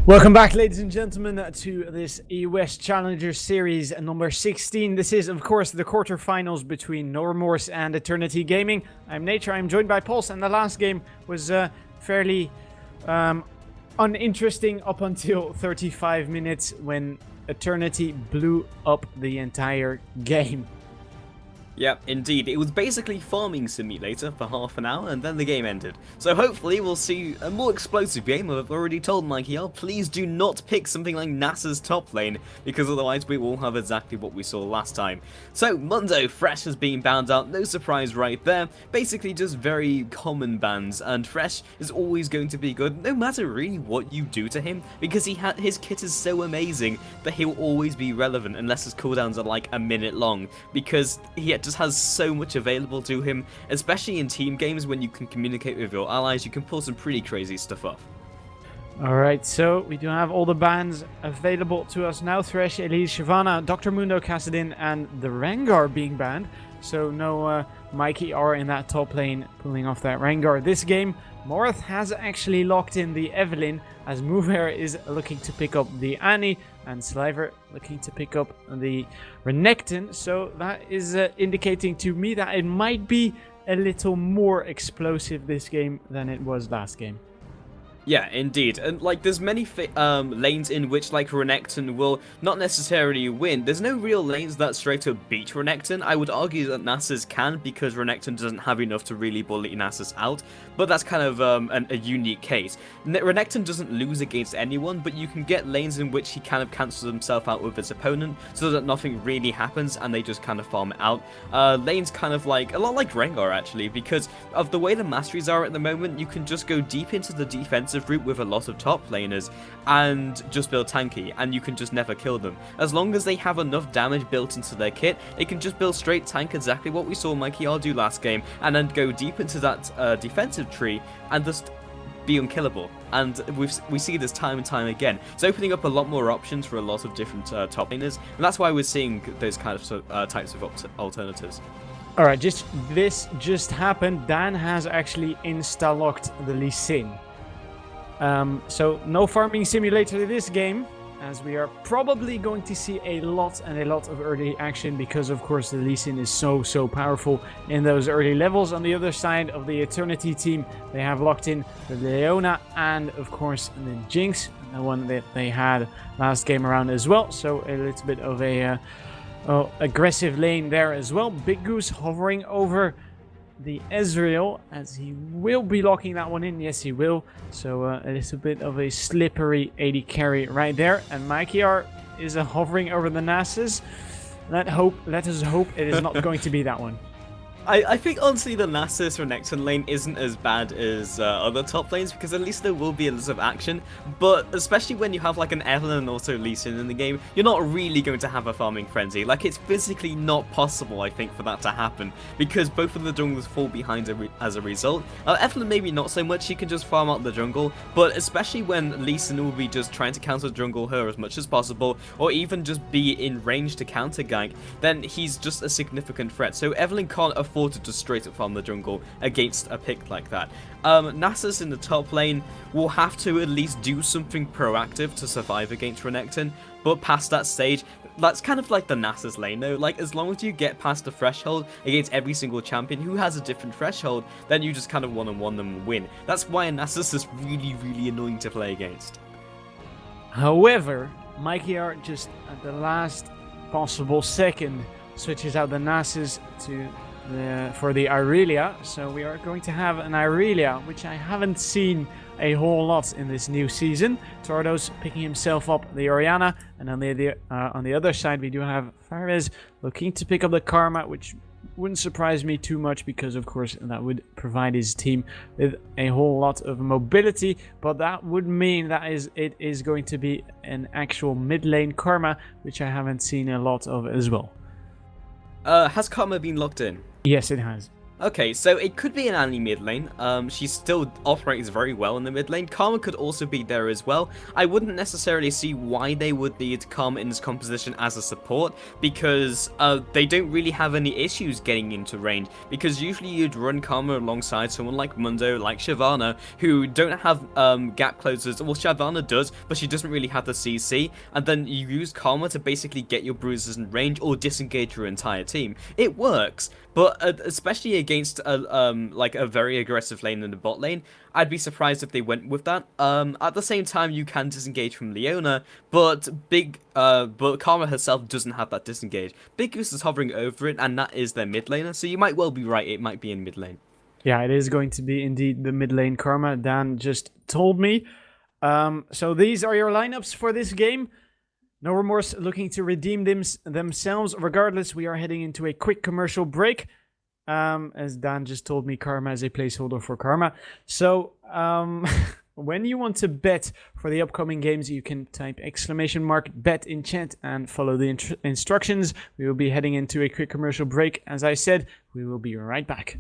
Welcome back, ladies and gentlemen, to this US Challenger Series number 16. This is, of course, the quarterfinals between NoRemorse and Eternity Gaming. I'm Nature, I'm joined by Pulse, and the last game was fairly uninteresting up until 35 minutes when Eternity blew up the entire game. Yep, indeed. It was basically farming simulator for half an hour and then the game ended. So hopefully we'll see a more explosive game. I've already told Mikey, please do not pick something like NASA's top lane, because otherwise we will have exactly what we saw last time. So Mundo Fresh has been banned out, no surprise right there. Basically just very common bans, and Fresh is always going to be good no matter really what you do to him, because his kit is so amazing that he'll always be relevant unless his cooldowns are like a minute long, because he just has so much available to him, especially in team games when you can communicate with your allies. You can pull some pretty crazy stuff off. Alright, so we do have all the bans available to us now. Thresh, Elise, Shyvana, Dr. Mundo, Kassadin, and the Rengar being banned. So no Mikey R in that top lane pulling off that Rengar this game. Morath has actually locked in the Evelynn, as Mover is looking to pick up the Annie, and Sliver looking to pick up the Renekton. So that is indicating to me that it might be a little more explosive this game than it was last game. Yeah, indeed. And like, there's many lanes in which like Renekton will not necessarily win. There's no real lanes that straight up beat Renekton. I would argue that Nasus can, because Renekton doesn't have enough to really bully Nasus out. But that's kind of a unique case. Renekton doesn't lose against anyone, but you can get lanes in which he kind of cancels himself out with his opponent, so that nothing really happens and they just kind of farm out. Lanes kind of like, a lot like Rengar actually, because of the way the masteries are at the moment, you can just go deep into the defensive route with a lot of top laners and just build tanky, and you can just never kill them. As long as they have enough damage built into their kit, they can just build straight tank, exactly what we saw Mikey R do last game, and then go deep into that defensive tree and just be unkillable. And we see this time and time again. It's opening up a lot more options for a lot of different top laners, and that's why we're seeing those kind of types of alternatives. Alright, this just happened. Dan has actually insta-locked the Lee Sin. So no farming simulator this game, as we are probably going to see a lot of early action, because of course the Lee Sin is so powerful in those early levels. On the other side of the Eternity team, they have locked in the Leona and of course the Jinx, the one that they had last game around as well. So a little bit of a aggressive lane there as well. Big Goose hovering over the Ezreal, as he will be locking that one in. Yes, he will. So a little bit of a slippery AD carry right there. And Mikey R is hovering over the Nasus. Let us hope it is not going to be that one. I think honestly the Nasus Renekton lane isn't as bad as other top lanes, because at least there will be a lot of action, but especially when you have like an Evelynn and also Lee Sin in the game, you're not really going to have a farming frenzy. Like, it's physically not possible, I think, for that to happen, because both of the junglers fall behind as a result. Evelynn maybe not so much, she can just farm out the jungle, but especially when Lee Sin will be just trying to counter jungle her as much as possible, or even just be in range to counter gank, then he's just a significant threat. So Evelynn can't afford to just straight up farm the jungle against a pick like that. Nasus in the top lane will have to at least do something proactive to survive against Renekton, but past that stage, that's kind of like the Nasus lane though. Like, as long as you get past the threshold against every single champion who has a different threshold, then you just kind of one-on-one them and win. That's why Nasus is really annoying to play against. However, Mikey R just at the last possible second switches out the Nasus for the Irelia. So we are going to have an Irelia, which I haven't seen a whole lot in this new season. Tordos picking himself up the Orianna, and on the other side we do have Fares looking to pick up the Karma, which wouldn't surprise me too much, because of course that would provide his team with a whole lot of mobility, but that would mean that it is going to be an actual mid lane Karma, which I haven't seen a lot of as well. Has Karma been locked in? Yes, it has. Okay, so it could be an Annie mid lane. She still operates very well in the mid lane. Karma could also be there as well. I wouldn't necessarily see why they would need Karma in this composition as a support, because they don't really have any issues getting into range, because usually you'd run Karma alongside someone like Mundo, like Shyvana, who don't have gap closers. Well, Shyvana does, but she doesn't really have the CC, and then you use Karma to basically get your bruisers in range or disengage your entire team. It works. But especially against a very aggressive lane in the bot lane, I'd be surprised if they went with that. At the same time, you can disengage from Leona, but Karma herself doesn't have that disengage. Big Goose is hovering over it, and that is their mid laner, so you might well be right, it might be in mid lane. Yeah, it is going to be indeed the mid lane Karma. Dan just told me. So these are your lineups for this game. No Remorse looking to redeem themselves. Regardless, we are heading into a quick commercial break. As Dan just told me, Karma is a placeholder for Karma. So when you want to bet for the upcoming games, you can type !bet in chat and follow the instructions. We will be heading into a quick commercial break. As I said, we will be right back.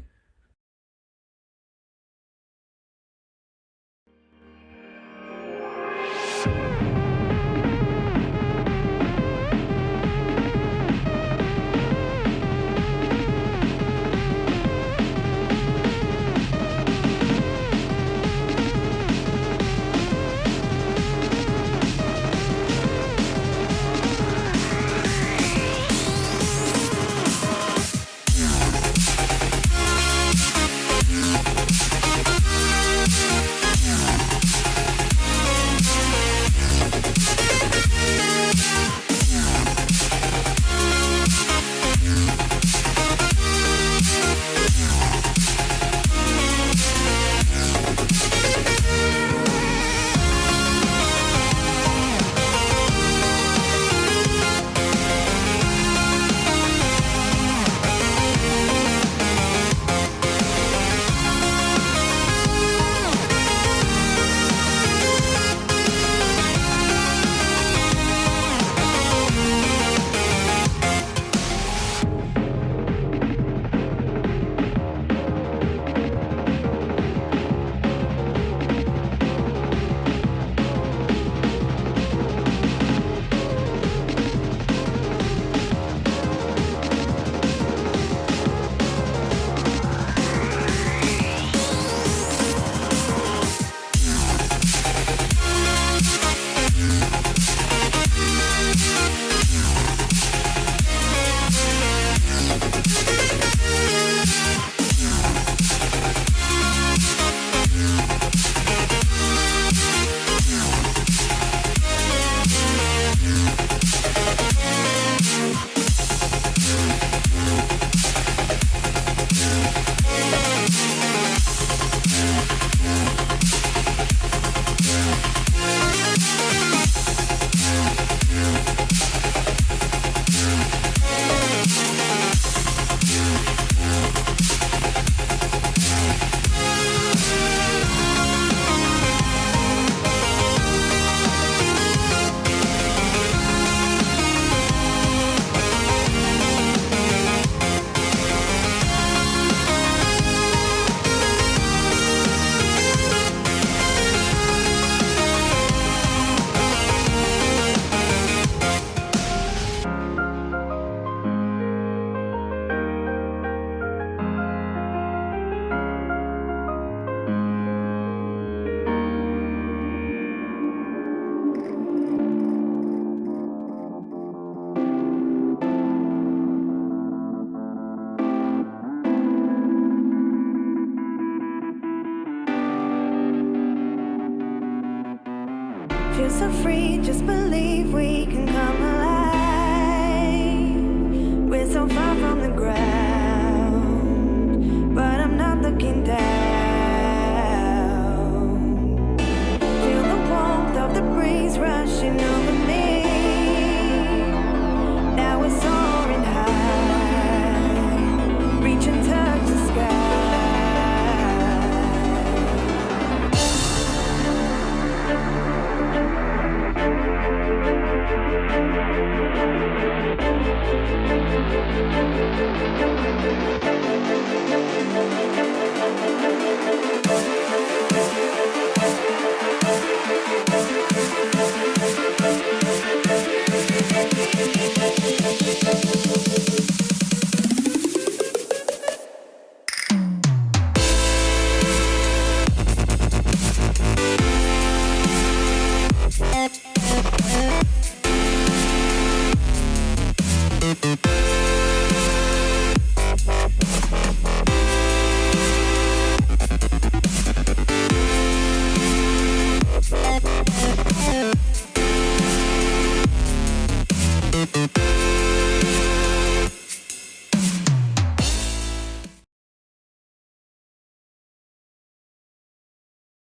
Feel so free, just believe we can come alive. We're so far from the ground, but I'm not looking down. Feel the warmth of the breeze rushing over me. Now we're soaring high, reach and touch the sky.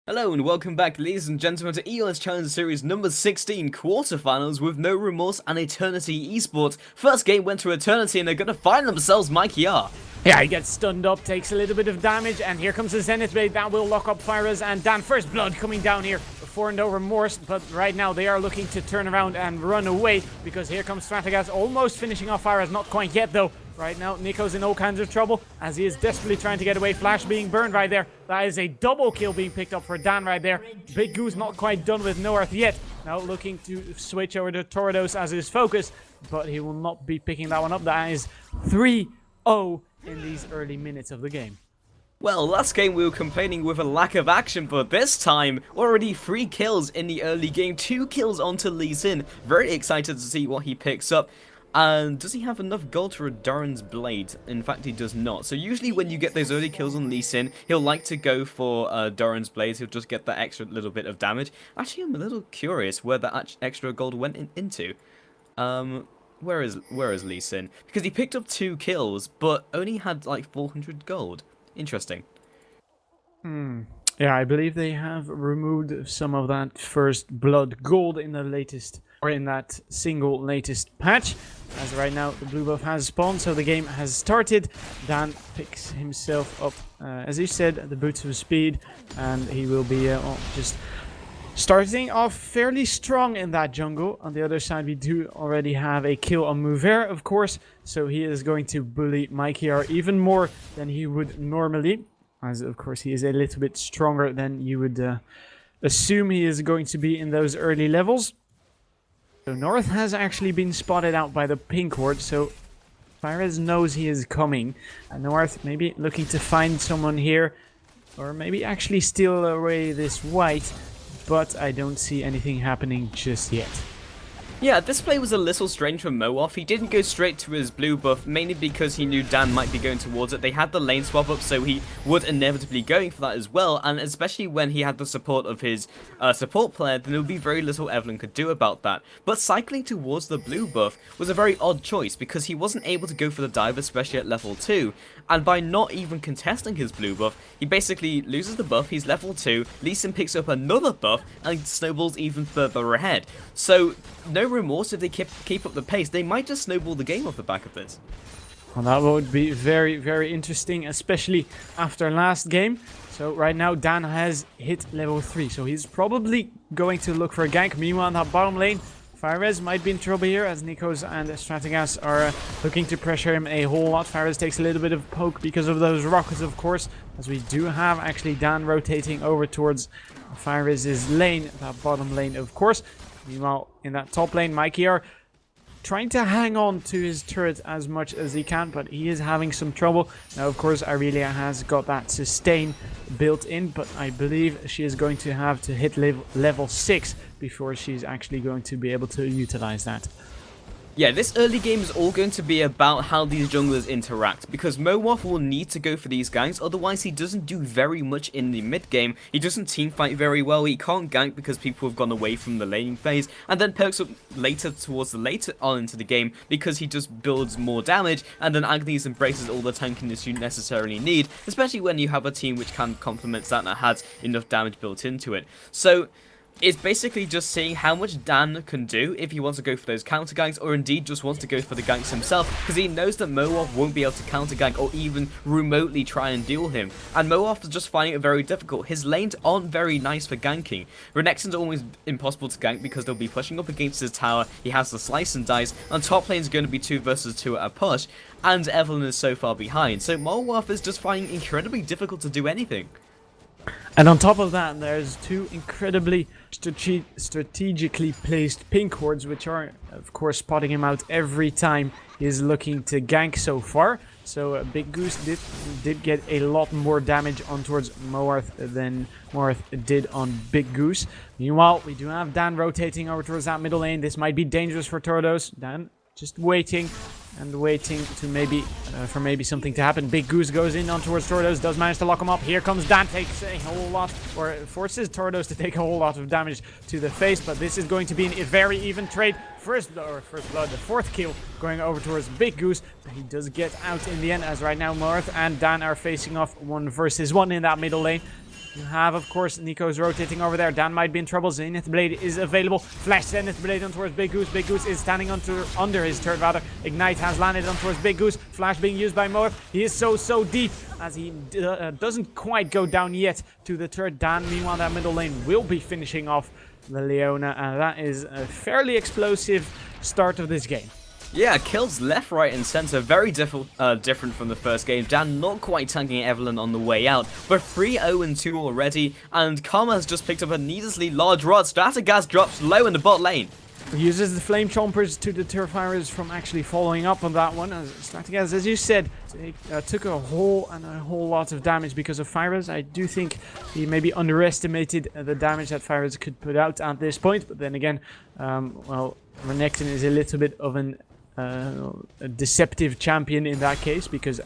Hello and welcome back, ladies and gentlemen, to EOS Challenge Series number 16 quarterfinals with No Remorse and Eternity Esports. First game went to Eternity and they're gonna find themselves Mikey R. Yeah, he gets stunned up, takes a little bit of damage, and here comes the Zenith Blade. That will lock up Fires and Dan. First blood coming down here for No Remorse, but right now they are looking to turn around and run away because here comes Stratagas almost finishing off Fires. Not quite yet though. Right now, Nico's in all kinds of trouble as he is desperately trying to get away. Flash being burned right there. That is a double kill being picked up for Dan right there. Big Goose not quite done with North yet. Now looking to switch over to Tordos as his focus, but he will not be picking that one up. That is 3-0 in these early minutes of the game. Well, last game we were complaining with a lack of action, but this time, already 3 kills in the early game. 2 kills onto Lee Sin. Very excited to see what he picks up. And does he have enough gold for a Doran's Blade? In fact, he does not. So usually when you get those early kills on Lee Sin, he'll like to go for Doran's Blade. He'll just get that extra little bit of damage. Actually, I'm a little curious where that extra gold went into. Where is Lee Sin? Because he picked up 2 kills, but only had like 400 gold. Interesting. Yeah, I believe they have removed some of that first blood gold in the latest, or in that single latest patch. As right now the blue buff has spawned, so the game has started. Dan picks himself up, as you said, the boots of speed, and he will be just starting off fairly strong in that jungle. On the other side, we do already have a kill on Mover, of course, so he is going to bully Mikey R even more than he would normally, as of course he is a little bit stronger than you would assume he is going to be in those early levels. So North has actually been spotted out by the pink horde, so Fires knows he is coming. And North maybe looking to find someone here, or maybe actually steal away this white, but I don't see anything happening just yet. Yeah, this play was a little strange from Moaf. He didn't go straight to his blue buff, mainly because he knew Dan might be going towards it. They had the lane swap up, so he would inevitably going for that as well, and especially when he had the support of his support player, then there would be very little Evelyn could do about that. But cycling towards the blue buff was a very odd choice, because he wasn't able to go for the dive, especially at level 2, and by not even contesting his blue buff, he basically loses the buff, he's level 2, Lee Sin picks up another buff, and snowballs even further ahead. So, No Remorse, if they keep up the pace, they might just snowball the game off the back of this. Well, that would be very, very interesting, especially after last game. So right now Dan has hit level 3, so he's probably going to look for a gank. Meanwhile, in that bottom lane, Fires might be in trouble here, as Nikos and Stratagas are looking to pressure him a whole lot. Fires takes a little bit of poke because of those rockets, of course, as we do have actually Dan rotating over towards Fires' lane, that bottom lane, of course. Meanwhile, in that top lane, Mikey R trying to hang on to his turret as much as he can, but he is having some trouble. Now, of course, Aurelia has got that sustain built in, but I believe she is going to have to hit level 6 before she's actually going to be able to utilize that. Yeah, this early game is all going to be about how these junglers interact, because Moaf will need to go for these ganks, otherwise he doesn't do very much in the mid game. He doesn't teamfight very well, he can't gank because people have gone away from the laning phase, and then perks up later towards the later on into the game because he just builds more damage, and then Agnes embraces all the tankiness you necessarily need, especially when you have a team which can complement that and has enough damage built into it. So it's basically just seeing how much Dan can do if he wants to go for those counter ganks, or indeed just wants to go for the ganks himself, because he knows that Moaf won't be able to counter gank or even remotely try and deal him. And Moaf is just finding it very difficult. His lanes aren't very nice for ganking. Renekton's always impossible to gank because they'll be pushing up against his tower, he has the slice and dice, and top lane's going to be 2 versus 2 at a push, and Evelyn is so far behind. So Moaf is just finding it incredibly difficult to do anything. And on top of that, there's 2 incredibly strategically placed pink hordes, which are, of course, spotting him out every time he's looking to gank so far. So Big Goose did get a lot more damage on towards Moarth than Moarth did on Big Goose. Meanwhile, we do have Dan rotating over towards that middle lane. This might be dangerous for Tordos. Dan just waiting and waiting to maybe something to happen. Big Goose goes in on towards Tordos, does manage to lock him up. Here comes Dan, takes a whole lot, or forces Tordos to take a whole lot of damage to the face, but this is going to be a very even trade. First blood, the 4th kill going over towards Big Goose, but he does get out in the end, as right now Marth and Dan are facing off 1 versus 1 in that middle lane. You have, of course, Nico's rotating over there. Dan might be in trouble. Zenith Blade is available. Flash Zenith Blade on towards Big Goose. Big Goose is standing under his turret, rather. Ignite has landed on towards Big Goose. Flash being used by Moab. He is so deep as he doesn't quite go down yet to the turret. Dan, meanwhile, that middle lane will be finishing off the Leona, and that is a fairly explosive start of this game. Yeah, kills left, right, and center. Very different from the first game. Dan not quite tanking Evelyn on the way out, but 3-0-2 already, and Karma has just picked up a needlessly large rod. Stratagas drops low in the bot lane. Uses the Flame Chompers to deter Fires from actually following up on that one. Stratagas, as you said, took a whole lot of damage because of Fires. I do think he maybe underestimated the damage that Fires could put out at this point, but then again, well, Renekton is a little bit of a deceptive champion in that case, because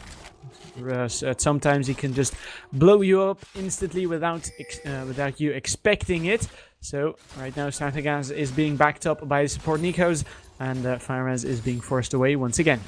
sometimes he can just blow you up instantly without you expecting it. So right now Stratagas is being backed up by the support Nikos, and Firez is being forced away once again.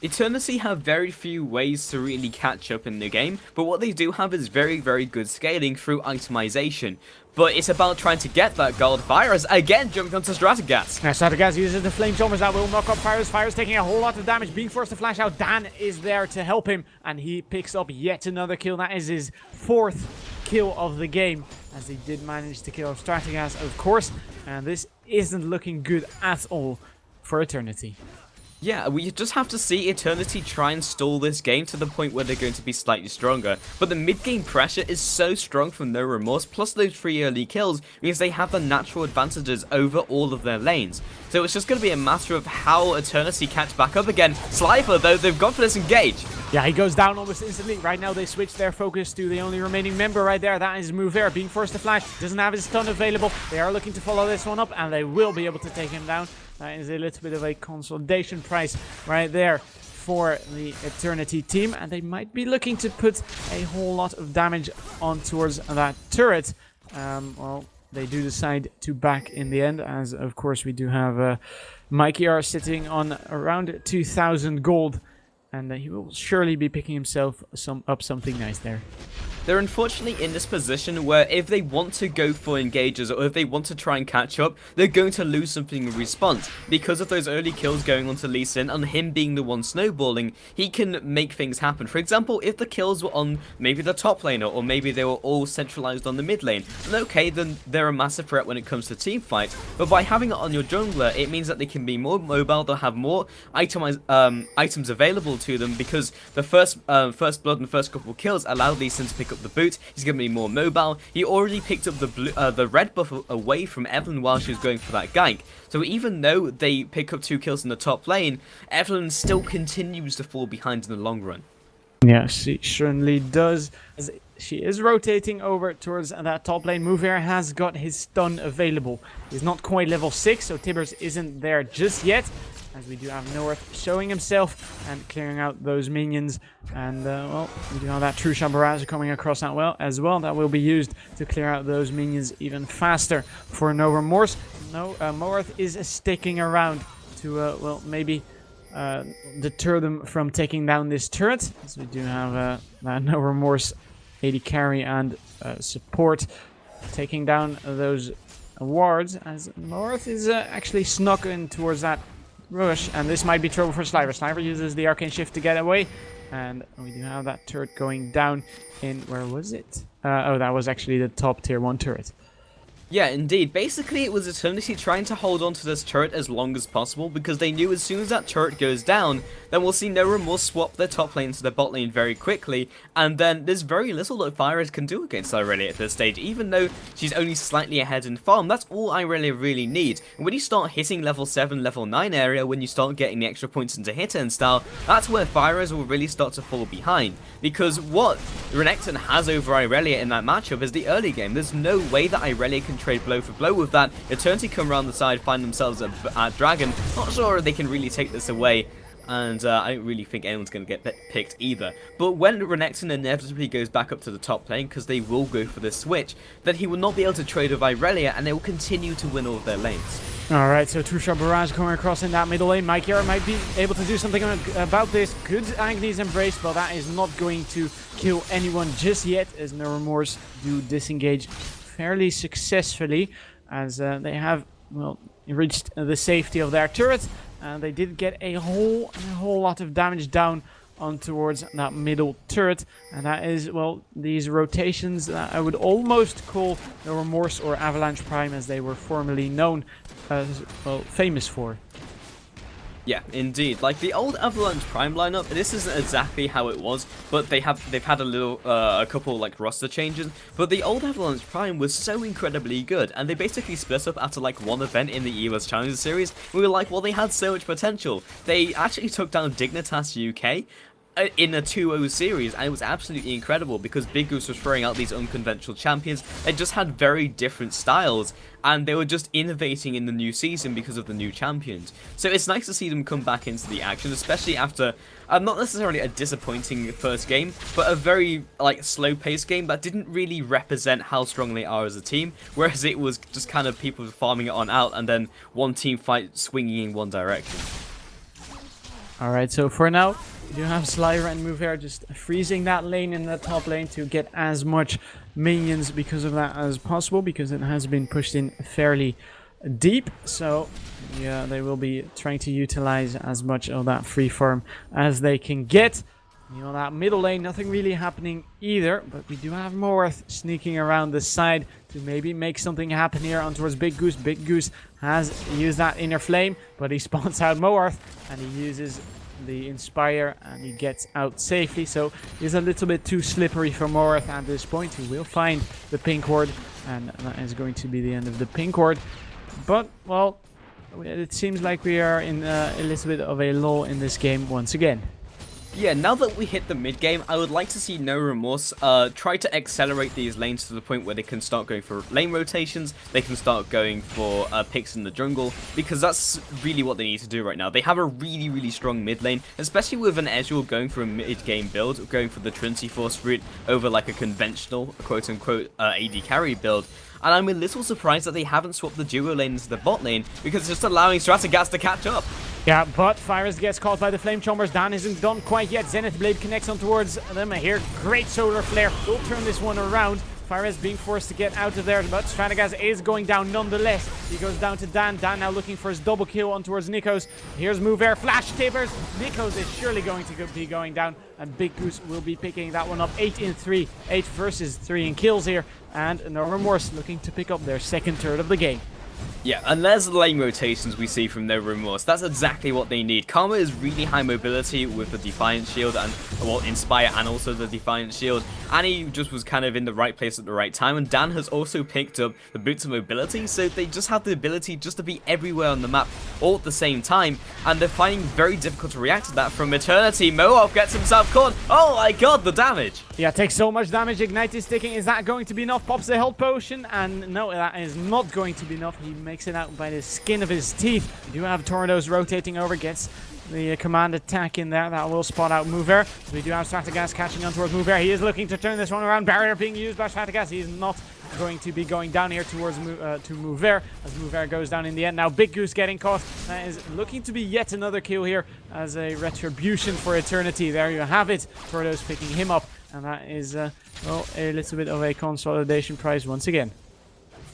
Eternity have very few ways to really catch up in the game, but what they do have is very good scaling through itemization. But it's about trying to get that gold. Virus again jumping onto Stratagas. Now Stratagas uses the Flame Chompers that will knock up Virus. Virus taking a whole lot of damage, being forced to flash out. Dan is there to help him, and he picks up yet another kill. That is his 4th kill of the game, as he did manage to kill Stratagas, of course. And this isn't looking good at all for Eternity. Yeah, we just have to see Eternity try and stall this game to the point where they're going to be slightly stronger. But the mid-game pressure is so strong from NoRemorse, plus those 3 early kills, means they have the natural advantages over all of their lanes. So it's just going to be a matter of how Eternity catch back up again. Slifer, though, they've gone for this engage. Yeah, he goes down almost instantly. Right now, they switch their focus to the only remaining member right there. That is Mover, being forced to flash. Doesn't have his stun available. They are looking to follow this one up, and they will be able to take him down. That is a little bit of a consolidation prize right there for the Eternity team, and they might be looking to put a whole lot of damage on towards that turret. Well, they do decide to back in the end, as of course we do have Mikey R sitting on around 2,000 gold, and he will surely be picking himself up something nice there. They're unfortunately in this position where if they want to go for engages or if they want to try and catch up, they're going to lose something in response. Because of those early kills going onto Lee Sin and him being the one snowballing, he can make things happen. For example, if the kills were on maybe the top laner or maybe they were all centralized on the mid lane, then okay, then they're a massive threat when it comes to team fight. But by having it on your jungler, it means that they can be more mobile, they'll have more items available to them, because the first blood and first couple kills allowed Lee Sin to pick up the boot. He's going to be more mobile. He already picked up the red buff away from Evelyn while she was going for that gank. So even though they pick up 2 kills in the top lane, Evelyn still continues to fall behind in the long run. Yeah, she certainly does. As she is rotating over towards that top lane. Mover has got his stun available. He's not quite level 6, so Tibbers isn't there just yet. As we do have North showing himself and clearing out those minions. And, well, we do have that Trusha Barrage coming across that as well. That will be used to clear out those minions even faster for NoRemorse. Morath is sticking around to, well, maybe deter them from taking down this turret. As we do have that NoRemorse AD carry and support taking down those wards. As Morath is actually snuck in towards that rush, and this might be trouble for Sliver. Sliver uses the Arcane Shift to get away, and we do have that turret going down in, where was it? Oh, that was actually the top tier 1 turret. Yeah, indeed. Basically, it was Eternity trying to hold on to this turret as long as possible, because they knew as soon as that turret goes down, then we'll see NoRemorse swap their top lane to their bot lane very quickly, and then there's very little that Fires can do against Irelia at this stage. Even though she's only slightly ahead in farm, that's all Irelia really needs. And when you start hitting level 7, level 9 area, when you start getting the extra points into hit and style, that's where Fires will really start to fall behind. Because what Renekton has over Irelia in that matchup is the early game. There's no way that Irelia can trade blow for blow with that. Eternity come around the side, find themselves at Dragon. Not sure if they can really take this away, and I don't really think anyone's going to get picked either. But when Renekton inevitably goes back up to the top lane, because they will go for this switch, then he will not be able to trade with Irelia, and they will continue to win all of their lanes. Alright, so Trusha Barrage coming across in that middle lane. Mikey might be able to do something about this. Good Agnes Embrace, but that is not going to kill anyone just yet, as NoRemorse do disengage fairly successfully, as they have, well, reached the safety of their turret. And they did get a whole lot of damage down on towards that middle turret, and that is, well, these rotations that I would almost call NoRemorse or Avalanche Prime, as they were formerly known, well, famous for. Yeah, indeed. Like the old Avalanche Prime lineup, this isn't exactly how it was, but they've had a couple like roster changes. But the old Avalanche Prime was so incredibly good, and they basically split up after like one event in the US Challenger Series. We were like, well, they had so much potential. They actually took down Dignitas UK in a 2-0 series, and it was absolutely incredible because Big Goose was throwing out these unconventional champions. They just had very different styles, and they were just innovating in the new season because of the new champions. So it's nice to see them come back into the action, especially after not necessarily a disappointing first game, but a very like slow-paced game that didn't really represent how strong they are as a team, whereas it was just kind of people farming it on out and then one team fight swinging in one direction. Alright, so for now, we do have Slayer and Mover just freezing that lane in the top lane to get as much minions because of that as possible, because it has been pushed in fairly deep. So yeah, they will be trying to utilize as much of that free farm as they can get. You know, that middle lane, nothing really happening either, but we do have Moworth sneaking around the side to maybe make something happen here on towards Big Goose. Big Goose has used that inner flame, but he spawns out Moworth, and he uses the Inspire, and he gets out safely. So he's a little bit too slippery for Moworth at this point. He will find the pink ward, and that is going to be the end of the pink ward. But, well, it seems like we are in a little bit of a lull in this game once again. Yeah, now that we hit the mid-game, I would like to see NoRemorse try to accelerate these lanes to the point where they can start going for lane rotations, they can start going for picks in the jungle, because that's really what they need to do right now. They have a really strong mid lane, especially with an Ezreal going for a mid-game build, going for the Trinity Force route over like a conventional, quote-unquote, AD carry build. And I'm a little surprised that they haven't swapped the duo lane into the bot lane, because it's just allowing Strategas to catch up. Yeah, but Fyrus gets caught by the Flame Chombers. Dan isn't done quite yet. Zenith Blade connects on towards them. Here, great Solar Flare. We'll turn this one around. Fyrus being forced to get out of there, but Strategas is going down nonetheless. He goes down to Dan. Dan now looking for his double kill on towards Nikos. Here's Mover. Flash Tibbers. Nikos is surely going to be going down, and Big Goose will be picking that one up. 8 in 3. 8 versus 3 in kills here. And NoRemorse looking to pick up their second turret of the game. Yeah, and there's the lane rotations we see from NoRemorse. That's exactly what they need. Karma is really high mobility with the Defiant Shield and, well, Inspire and also the Defiant Shield. And he just was kind of in the right place at the right time. And Dan has also picked up the Boots of Mobility, so they just have the ability just to be everywhere on the map all at the same time. And they're finding very difficult to react to that from Eternity. Moab gets himself caught. Oh my god, the damage! Yeah, takes so much damage. Ignite is sticking. Is that going to be enough? Pops the health potion, and no, that is not going to be enough. He makes it out by the skin of his teeth. We do have Tornadoes rotating over, gets the command attack in there. That will spot out Mover. We do have Strategas catching on towards Mover. He is looking to turn this one around. Barrier being used by Strategas. He is not going to be going down here towards to Mover, as Mover goes down in the end. Now Big Goose getting caught. That is looking to be yet another kill here as a retribution for Eternity. There you have it. Tornadoes picking him up, and that is well, a little bit of a consolidation prize once again.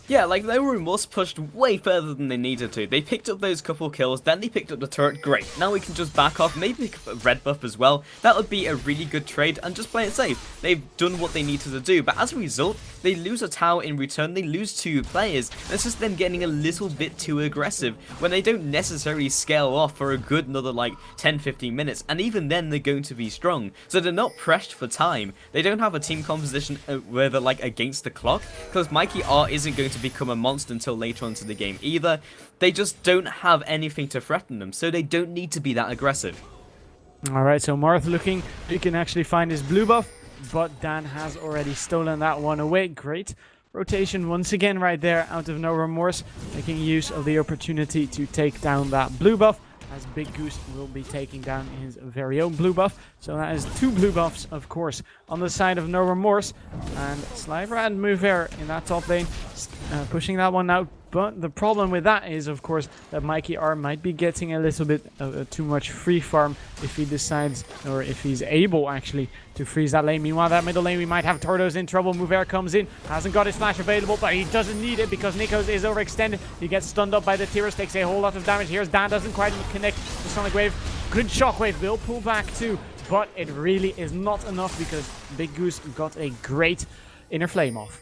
Yeah, like NoRemorse pushed way further than they needed to. They picked up those couple kills, then they picked up the turret. Great. Now we can just back off, maybe pick up a red buff as well. That would be a really good trade and just play it safe. They've done what they needed to do, but as a result, they lose a tower in return. They lose 2 players. It's just them getting a little bit too aggressive when they don't necessarily scale off for a good another like 10-15 minutes, and even then they're going to be strong. So they're not pressed for time. They don't have a team composition where they're like against the clock, because Mikey R isn't going to become a monster until later on to the game either. They just don't have anything to threaten them, so they don't need to be that aggressive. Alright, so Marth looking, he can actually find his blue buff, but Dan has already stolen that one away. Great rotation once again right there out of NoRemorse, making use of the opportunity to take down that blue buff, as Big Goose will be taking down his very own blue buff. So that is 2 blue buffs, of course, on the side of NoRemorse. And Sliver and Mover in that top lane pushing that one out. But the problem with that is, of course, that Mikey R might be getting a little bit too much free farm if he decides, or if he's able actually to freeze that lane. Meanwhile, that middle lane, we might have Tordos in trouble. Mover comes in, hasn't got his flash available, but he doesn't need it because Nikos is overextended. He gets stunned up by the Tyrus, takes a whole lot of damage. Here's Dan, doesn't quite connect the Sonic Wave. Good Shockwave, will pull back too, but it really is not enough because Big Goose got a great inner flame off.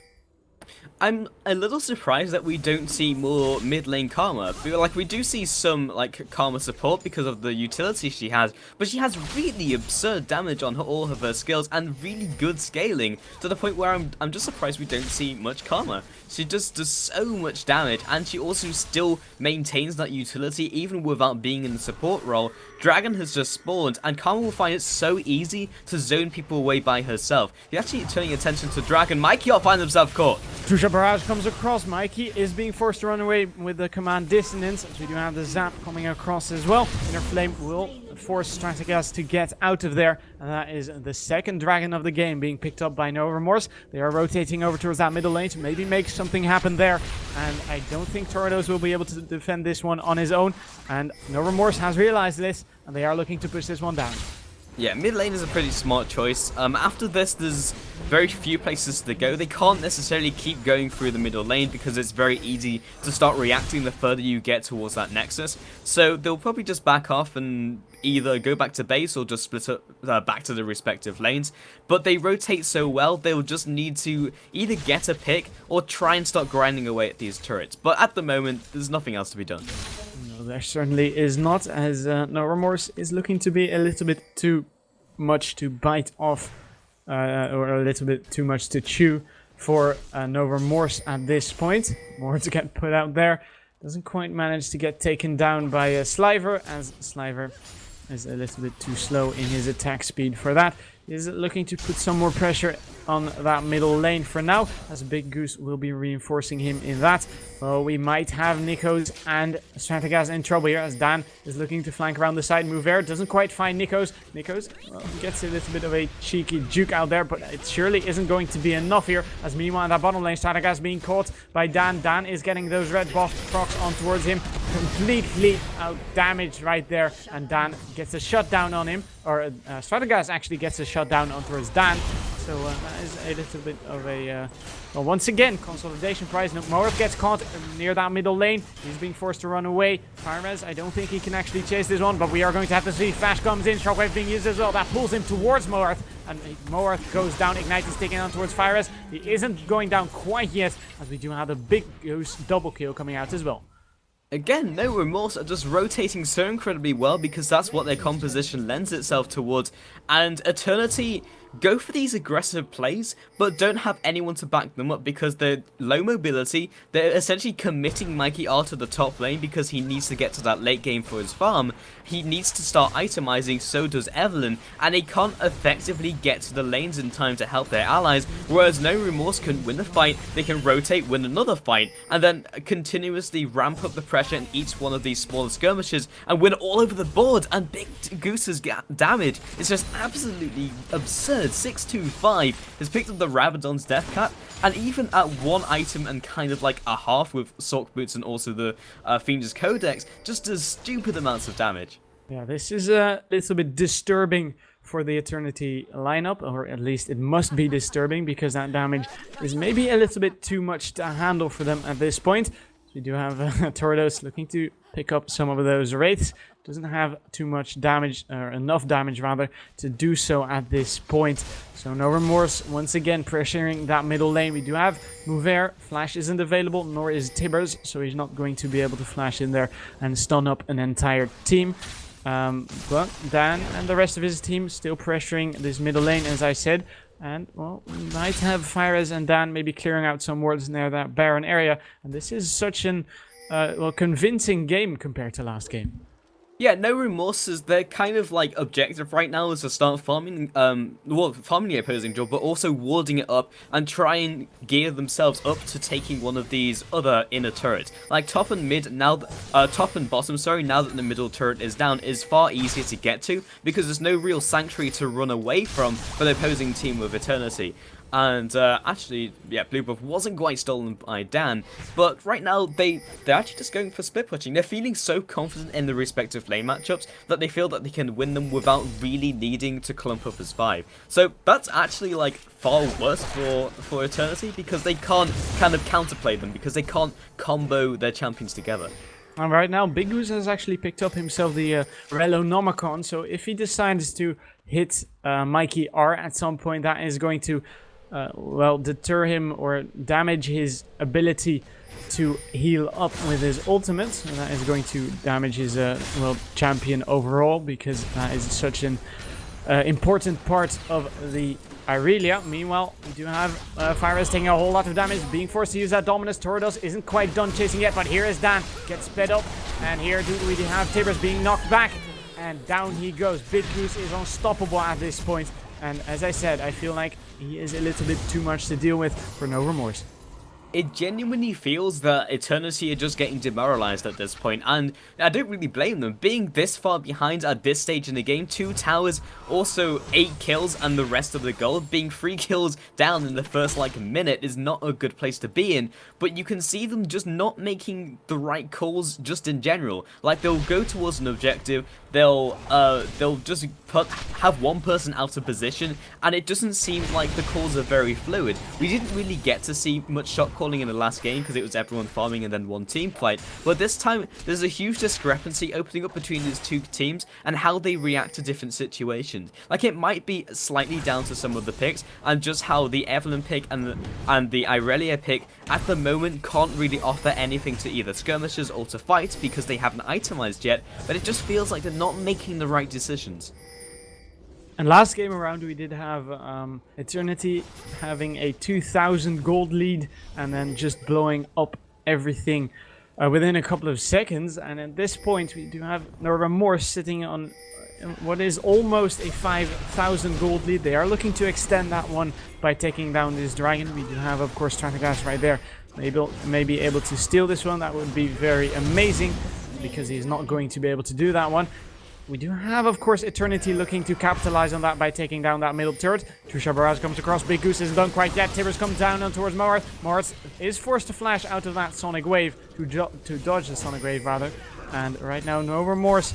I'm a little surprised that we don't see more mid lane Karma. Like, we do see some like Karma support because of the utility she has, but she has really absurd damage on all of her skills and really good scaling to the point where I'm just surprised we don't see much Karma. She just does so much damage, and she also still maintains that utility even without being in the support role. Dragon has just spawned, and Karma will find it so easy to zone people away by herself. He's actually turning attention to Dragon. Mikey will find himself caught. Trusha Barrage comes across. Mikey is being forced to run away with the command dissonance. So we do have the zap coming across as well. Inner Flame will force Stratagas to get out of there. And that is the second dragon of the game being picked up by NoRemorse. They are rotating over towards that middle lane to maybe make something happen there. And I don't think Tornadoes will be able to defend this one on his own. And NoRemorse has realized this, and they are looking to push this one down. Yeah, mid lane is a pretty smart choice. After this, there's very few places to go. They can't necessarily keep going through the middle lane because it's very easy to start reacting the further you get towards that nexus. So they'll probably just back off and either go back to base or just split up back to the respective lanes. But they rotate so well, they'll just need to either get a pick or try and start grinding away at these turrets. But at the moment, there's nothing else to be done. There certainly is not, as NoRemorse is looking to be a little bit too much to bite off, or a little bit too much to chew for NoRemorse at this point. More to get put out there. Doesn't quite manage to get taken down by Sliver, as Sliver is a little bit too slow in his attack speed for that. He's looking to put some more pressure on that middle lane for now, as Big Goose will be reinforcing him in that. Well, we might have Nikos and Stratagas in trouble here, as Dan is looking to flank around the side. Mover doesn't quite find Nikos. Nikos, well, gets a little bit of a cheeky juke out there, but it surely isn't going to be enough here, as meanwhile in that bottom lane, Stratagas being caught by Dan. Dan is getting those red buff procs on towards him, completely out damaged right there, and Dan gets a shutdown on him, or Stratagas actually gets a shutdown on towards Dan. So that is a little bit of a, well, once again, consolidation prize. Morith gets caught near that middle lane. He's being forced to run away. Firez, I don't think he can actually chase this one, but we are going to have to see. Flash comes in, Shockwave being used as well. That pulls him towards Morith, and Morith goes down. Ignite is taking on towards Firez. He isn't going down quite yet, as we do have the Big Goose double kill coming out as well. Again, NoRemorse are just rotating so incredibly well because that's what their composition lends itself towards. And Eternity go for these aggressive plays, but don't have anyone to back them up because they're low mobility. They're essentially committing Mikey R to the top lane because he needs to get to that late game for his farm. He needs to start itemizing, so does Evelyn, and they can't effectively get to the lanes in time to help their allies, whereas NoRemorse can win the fight, they can rotate, win another fight, and then continuously ramp up the pressure in each one of these smaller skirmishes and win all over the board. And Big Goose's damage is just absolutely absurd. 625 has picked up the Rabadon's Death Cap, and even at one item and kind of like a half with Sork Boots and also the Fiend's Codex, just does stupid amounts of damage. Yeah, this is a little bit disturbing for the Eternity lineup, or at least it must be disturbing because that damage is maybe a little bit too much to handle for them at this point. We do have Tordos looking to pick up some of those wraiths. Doesn't have too much damage, or enough damage rather, to do so at this point. So NoRemorse once again pressuring that middle lane. We do have Mover. Flash isn't available, nor is Tibbers, so he's not going to be able to flash in there and stun up an entire team. But Dan and the rest of his team still pressuring this middle lane, as I said. And, well, we might have Firez and Dan maybe clearing out some wards near that Baron area. And this is such an well, convincing game compared to last game. Yeah, NoRemorse, their kind of like objective right now is to start farming, farming the opposing job, but also warding it up and try and gear themselves up to taking one of these other inner turrets. Like top and mid now, top and bottom, sorry, now that the middle turret is down, is far easier to get to because there's no real sanctuary to run away from for the opposing team with Eternity. And actually, yeah, blue buff wasn't quite stolen by Dan, but right now they're actually just going for split pushing. They're feeling so confident in the respective lane matchups that they feel that they can win them without really needing to clump up as 5. So that's actually like far worse for Eternity, because they can't kind of counterplay them, because they can't combo their champions together. And right now, Big Goose has actually picked up himself the Relonomicon, so if he decides to hit Mikey R at some point, that is going to, well, deter him or damage his ability to heal up with his ultimate, and that is going to damage his, well, champion overall, because that is such an important part of the Irelia. Meanwhile, we do have Fires taking a whole lot of damage, being forced to use that Dominus. Tordos isn't quite done chasing yet, but here is Dan, gets sped up, and here we do have Tibbers being knocked back, and down he goes. Big Goose is unstoppable at this point, and as I said, I feel like he is a little bit too much to deal with for No Remorse. It genuinely feels that Eternity are just getting demoralized at this point, and I don't really blame them. Being this far behind at this stage in the game, 2 towers, also 8 kills and the rest of the gold, being 3 kills down in the first like minute is not a good place to be in, but you can see them just not making the right calls just in general. Like, they'll go towards an objective, they'll just have one person out of position, and it doesn't seem like the calls are very fluid. We didn't really get to see much shot calling in the last game because it was everyone farming and then one team fight, but this time there's a huge discrepancy opening up between these 2 teams and how they react to different situations. Like, it might be slightly down to some of the picks and just how the Evelyn pick and the Irelia pick at the moment can't really offer anything to either skirmishers or to fight because they haven't itemized yet, but it just feels like they're not making the right decisions. And last game around, we did have Eternity having a 2,000 gold lead and then just blowing up everything within a couple of seconds. And at this point, we do have NoRemorse sitting on what is almost a 5,000 gold lead. They are looking to extend that one by taking down this dragon. We do have, of course, Stratagas right there. Maybe able to steal this one. That would be very amazing, because he's not going to be able to do that one. We do have, of course, Eternity looking to capitalize on that by taking down that middle turret. Trusha Baraz comes across. Big Goose isn't done quite yet. Tibbers comes down and towards Morris. Morris is forced to flash out of that Sonic Wave, to dodge the Sonic Wave, rather. And right now, No Remorse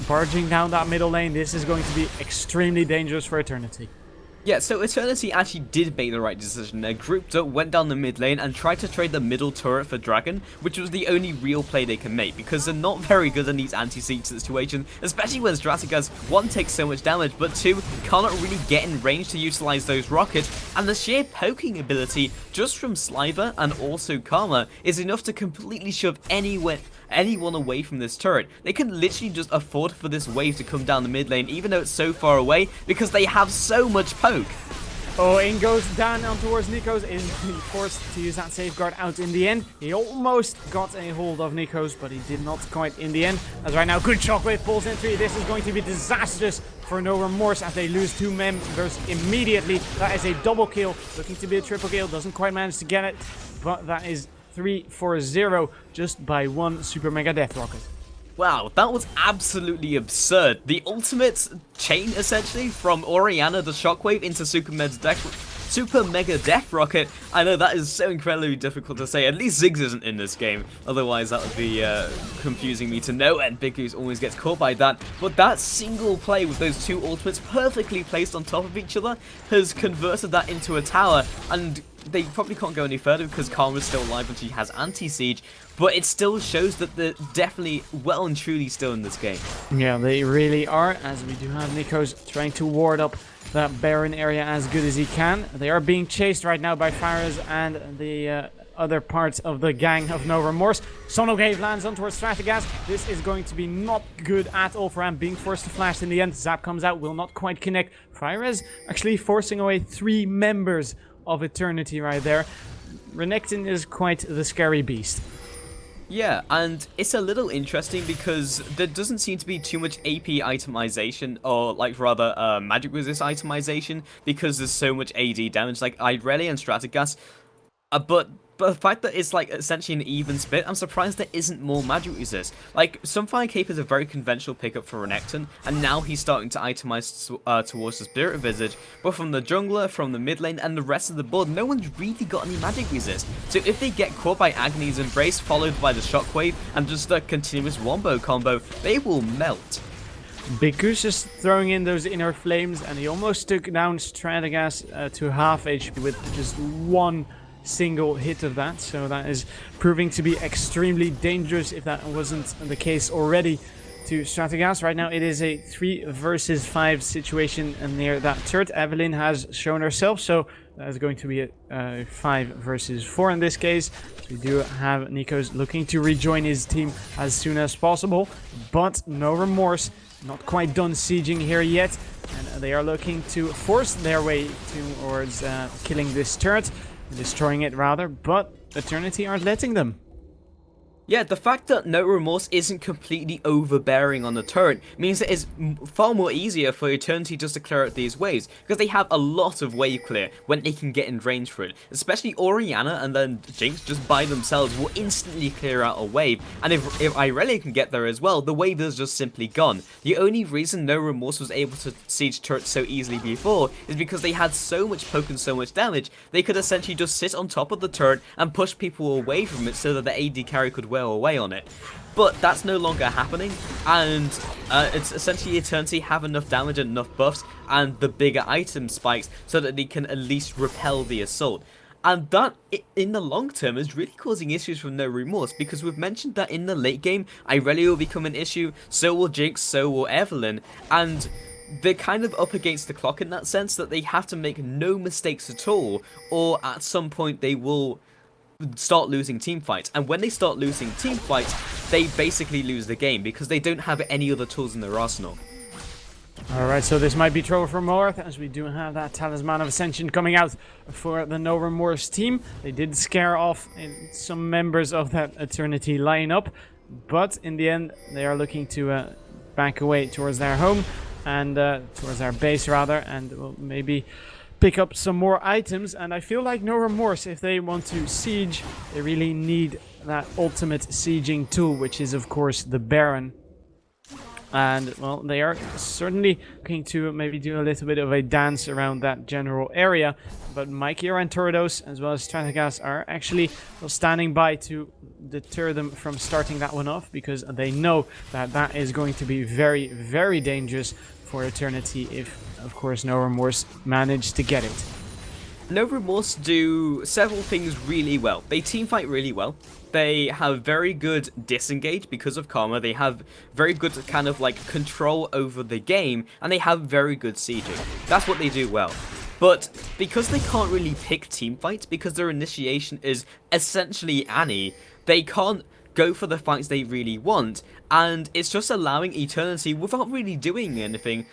barging down that middle lane. This is going to be extremely dangerous for Eternity. Yeah, so Eternity actually did make the right decision. They grouped up, went down the mid lane, and tried to trade the middle turret for Dragon, which was the only real play they can make, because they're not very good in these anti-siege situations, especially when Stratagas, 1, takes so much damage, but 2, cannot really get in range to utilize those rockets, and the sheer poking ability just from Sliver and also Karma is enough to completely shove anyone away from this turret. They can literally just afford for this wave to come down the mid lane, even though it's so far away, because they have so much poke. Oh, in goes Dan on towards Nikos. Is forced to use that safeguard out in the end. He almost got a hold of Nikos, but he did not quite in the end. As right now, good shockwave pulls in 3. This is going to be disastrous for No Remorse as they lose 2 members immediately. That is a double kill. Looking to be a triple kill. Doesn't quite manage to get it, but that is 3-4-0 just by 1 Super Mega Death Rocket. Wow, that was absolutely absurd. The ultimate chain, essentially, from Orianna the Shockwave into Super Mega Death Rocket. I know that is so incredibly difficult to say. At least Ziggs isn't in this game. Otherwise, that would be confusing me to know, and Big Goose always gets caught by that. But that single play with those 2 ultimates perfectly placed on top of each other has converted that into a tower, and they probably can't go any further because Karma's still alive and she has anti-siege, but it still shows that they're definitely well and truly still in this game. Yeah, they really are, as we do have Nikos trying to ward up that Baron area as good as he can. They are being chased right now by Faraz and the other parts of the gang of No Remorse. Sonic Wave lands on towards Stratagas. This is going to be not good at all for him, being forced to flash in the end. Zap comes out, will not quite connect. Faraz actually forcing away 3 members of Eternity right there. Renekton is quite the scary beast. Yeah, and it's a little interesting because there doesn't seem to be too much AP itemization, or like rather magic resist itemization, because there's so much AD damage like Irelia and Stratagas. But But the fact that it's like essentially an even split, I'm surprised there isn't more magic resist. Like, Sunfire Cape is a very conventional pickup for Renekton, and now he's starting to itemize towards the Spirit Visage. But from the jungler, from the mid lane, and the rest of the board, no one's really got any magic resist. So if they get caught by Agony's Embrace, followed by the Shockwave, and just a continuous wombo combo, they will melt. Big Goose just throwing in those inner flames, and he almost took down Strategas to half HP with just one single hit of that, so that is proving to be extremely dangerous if that wasn't the case already to Strategas. Right now it is a 3 versus 5 situation near that turret. Evelyn has shown herself, so that is going to be a 5 versus 4 in this case. So we do have Nikos looking to rejoin his team as soon as possible, but NoRemorse not quite done sieging here yet, and they are looking to force their way towards killing this turret. Destroying it rather, but Eternity aren't letting them. Yeah, the fact that NoRemorse isn't completely overbearing on the turret means that it's far more easier for Eternity just to clear out these waves, because they have a lot of wave clear when they can get in range for it. Especially Orianna and then Jinx just by themselves will instantly clear out a wave, and if Irelia can get there as well, the wave is just simply gone. The only reason NoRemorse was able to siege turrets so easily before is because they had so much poke and so much damage, they could essentially just sit on top of the turret and push people away from it so that the AD carry could wear away on it. But that's no longer happening, and it's essentially Eternity have enough damage and enough buffs and the bigger item spikes so that they can at least repel the assault. And that, in the long term, is really causing issues from NoRemorse, because we've mentioned that in the late game, Irelia will become an issue, so will Jinx, so will Evelyn, and they're kind of up against the clock in that sense, that they have to make no mistakes at all, or at some point they will start losing team fights. And when they start losing team fights, they basically lose the game because they don't have any other tools in their arsenal. Alright, so this might be trouble for Morth, as we do have that Talisman of Ascension coming out for the NoRemorse team. They did scare off some members of that Eternity lineup, but in the end they are looking to back away towards their home, and towards their base rather, and well, maybe pick up some more items. And I feel like NoRemorse, if they want to siege, they really need that ultimate sieging tool, which is of course the Baron. And well, they are certainly looking to maybe do a little bit of a dance around that general area, but Mikey and Tordos as well as Strategas are actually standing by to deter them from starting that one off, because they know that that is going to be very, very dangerous for Eternity if, of course, NoRemorse manage to get it. NoRemorse do several things really well. They teamfight really well. They have very good disengage because of Karma. They have very good kind of like control over the game, and they have very good sieging. That's what they do well. But because they can't really pick teamfights, because their initiation is essentially Annie, they can't go for the fights they really want, and it's just allowing Eternity, without really doing anything,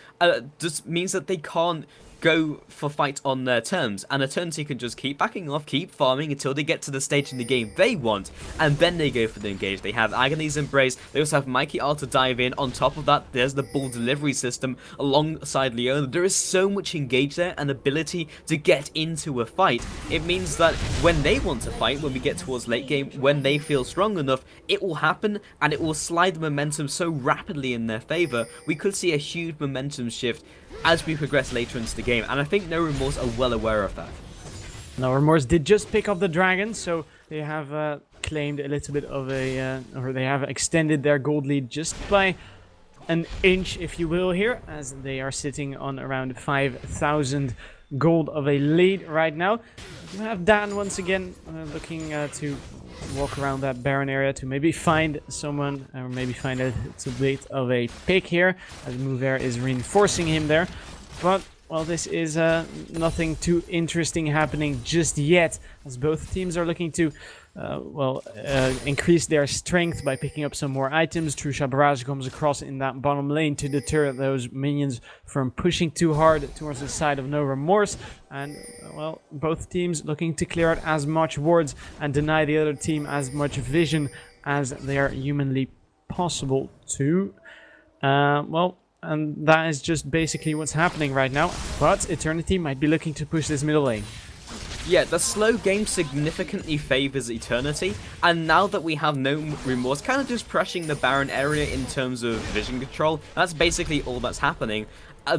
just means that they can't go for fights on their terms, and Eternity can just keep backing off, keep farming until they get to the stage in the game they want, and then they go for the engage. They have Agony's Embrace, they also have Mikey R to dive in. On top of that, there's the ball delivery system alongside Leona. There is so much engage there and ability to get into a fight. It means that when they want to fight, when we get towards late game, when they feel strong enough, it will happen, and it will slide the momentum so rapidly in their favor. We could see a huge momentum shift as we progress later into the game, and I think NoRemorse are well aware of that. NoRemorse did just pick up the dragon, so they have claimed a little bit of a, or they have extended their gold lead just by an inch, if you will, here, as they are sitting on around 5,000 gold of a lead right now. We have Dan once again looking to walk around that Baron area to maybe find someone, or maybe find a little bit of a pick here, as Mover is reinforcing him there. But well, this is nothing too interesting happening just yet, as both teams are looking to increase their strength by picking up some more items. Trusha Barrage comes across in that bottom lane to deter those minions from pushing too hard towards the side of NoRemorse. And well, both teams looking to clear out as much wards and deny the other team as much vision as they are humanly possible to. And that is just basically what's happening right now. But Eternity might be looking to push this middle lane. Yeah, the slow game significantly favors Eternity, and now that we have no Remorse kind of just pressuring the Baron area in terms of vision control, that's basically all that's happening.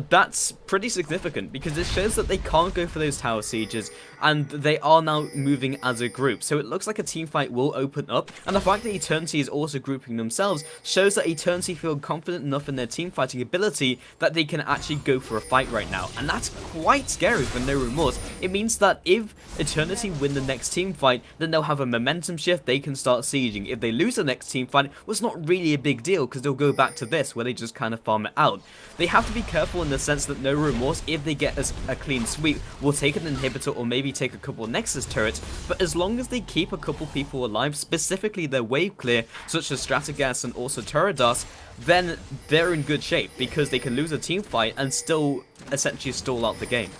That's pretty significant because it shows that they can't go for those tower sieges and they are now moving as a group. So it looks like a team fight will open up, and the fact that Eternity is also grouping themselves shows that Eternity feel confident enough in their team fighting ability that they can actually go for a fight right now. And that's quite scary for No Remorse. It means that if Eternity win the next team fight, then they'll have a momentum shift, they can start sieging. If they lose the next team fight, well, it's not really a big deal because they'll go back to this where they just kind of farm it out. They have to be careful in the sense that No Remorse, if they get a clean sweep, will take an inhibitor or maybe take a couple Nexus turrets, but as long as they keep a couple people alive, specifically their wave clear, such as Stratagas and also Turridas, then they're in good shape because they can lose a team fight and still essentially stall out the game.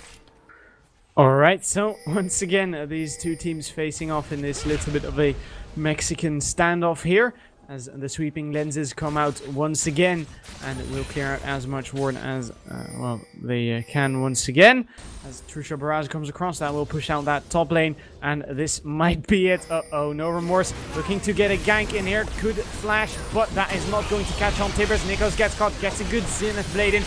Alright, so once again, these two teams facing off in this little bit of a Mexican standoff here, as the sweeping lenses come out once again, and it will clear out as much ward as, well, they can once again. As Trusha Barrage comes across, that will push out that top lane, and this might be it. Uh-oh, No Remorse looking to get a gank in here, could flash, but that is not going to catch on Tibbers. Nikos gets caught, gets a good Zenith Blade in.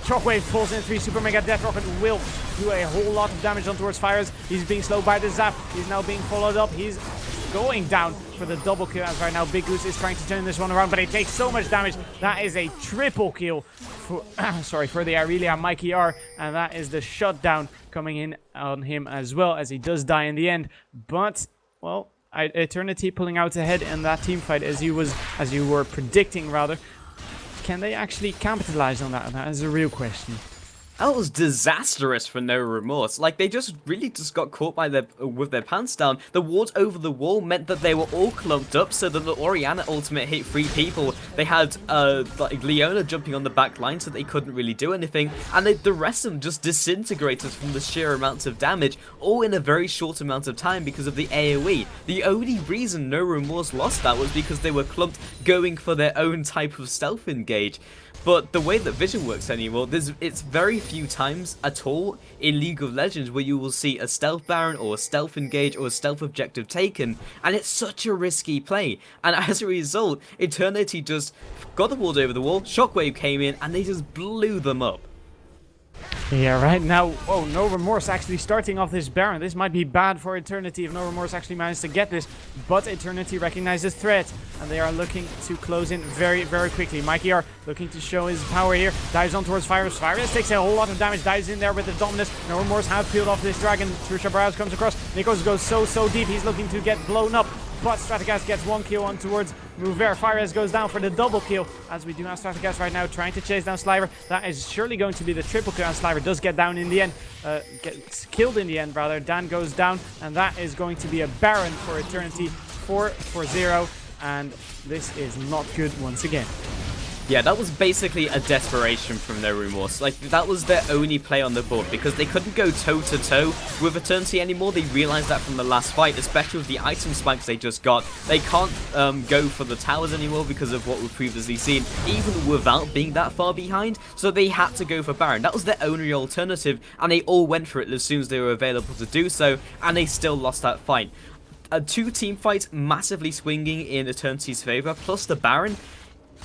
Shockwave pulls in 3 Super Mega Death Rocket, will do a whole lot of damage on towards Fires. He's being slowed by the Zap, he's now being followed up, he's going down for the double kill as right now Big Goose is trying to turn this one around, but it takes so much damage. That is a triple kill for for the Aurelia Mikey R, and that is the shutdown coming in on him as well, as he does die in the end. But well, Eternity pulling out ahead in that team fight as you were predicting rather. Can they actually capitalize on that? That is a real question. That was disastrous for No Remorse. Like, they just really just got caught by with their pants down. The wards over the wall meant that they were all clumped up, so that the Orianna ultimate hit 3 people. They had like Leona jumping on the back line, so they couldn't really do anything, and the rest of them just disintegrated from the sheer amounts of damage, all in a very short amount of time because of the AoE. The only reason No Remorse lost that was because they were clumped going for their own type of stealth engage. But the way that Vision works anymore, it's very few times at all in League of Legends where you will see a stealth Baron or a stealth engage or a stealth objective taken, and it's such a risky play. And as a result, Eternity just got the ward over the wall, Shockwave came in, and they just blew them up. Yeah, right now, oh, No Remorse actually starting off this Baron. This might be bad for Eternity if No Remorse actually manages to get this, but Eternity recognizes threat, and they are looking to close in very, very quickly. Mikey R looking to show his power here, dives on towards Fires. Fires takes a whole lot of damage, dives in there with the Dominus. No Remorse have peeled off this dragon. Trusha Barrage comes across. Nikos goes so deep, he's looking to get blown up, but Stratagas gets 1 kill on towards Mover. Fires goes down for the double kill, as we do have Stratagas right now trying to chase down Sliver. That is surely going to be the triple kill, and Sliver does get down in the end, gets killed in the end rather. Dan goes down, and that is going to be a Baron for Eternity, 4-0, and this is not good once again. Yeah, that was basically a desperation from No Remorse. Like, that was their only play on the board because they couldn't go toe-to-toe with Eternity anymore. They realized that from the last fight, especially with the item spikes they just got. They can't go for the towers anymore because of what we've previously seen, even without being that far behind. So they had to go for Baron. That was their only alternative, and they all went for it as soon as they were available to do so, and they still lost that fight. 2 team fights massively swinging in Eternity's favor, plus the Baron.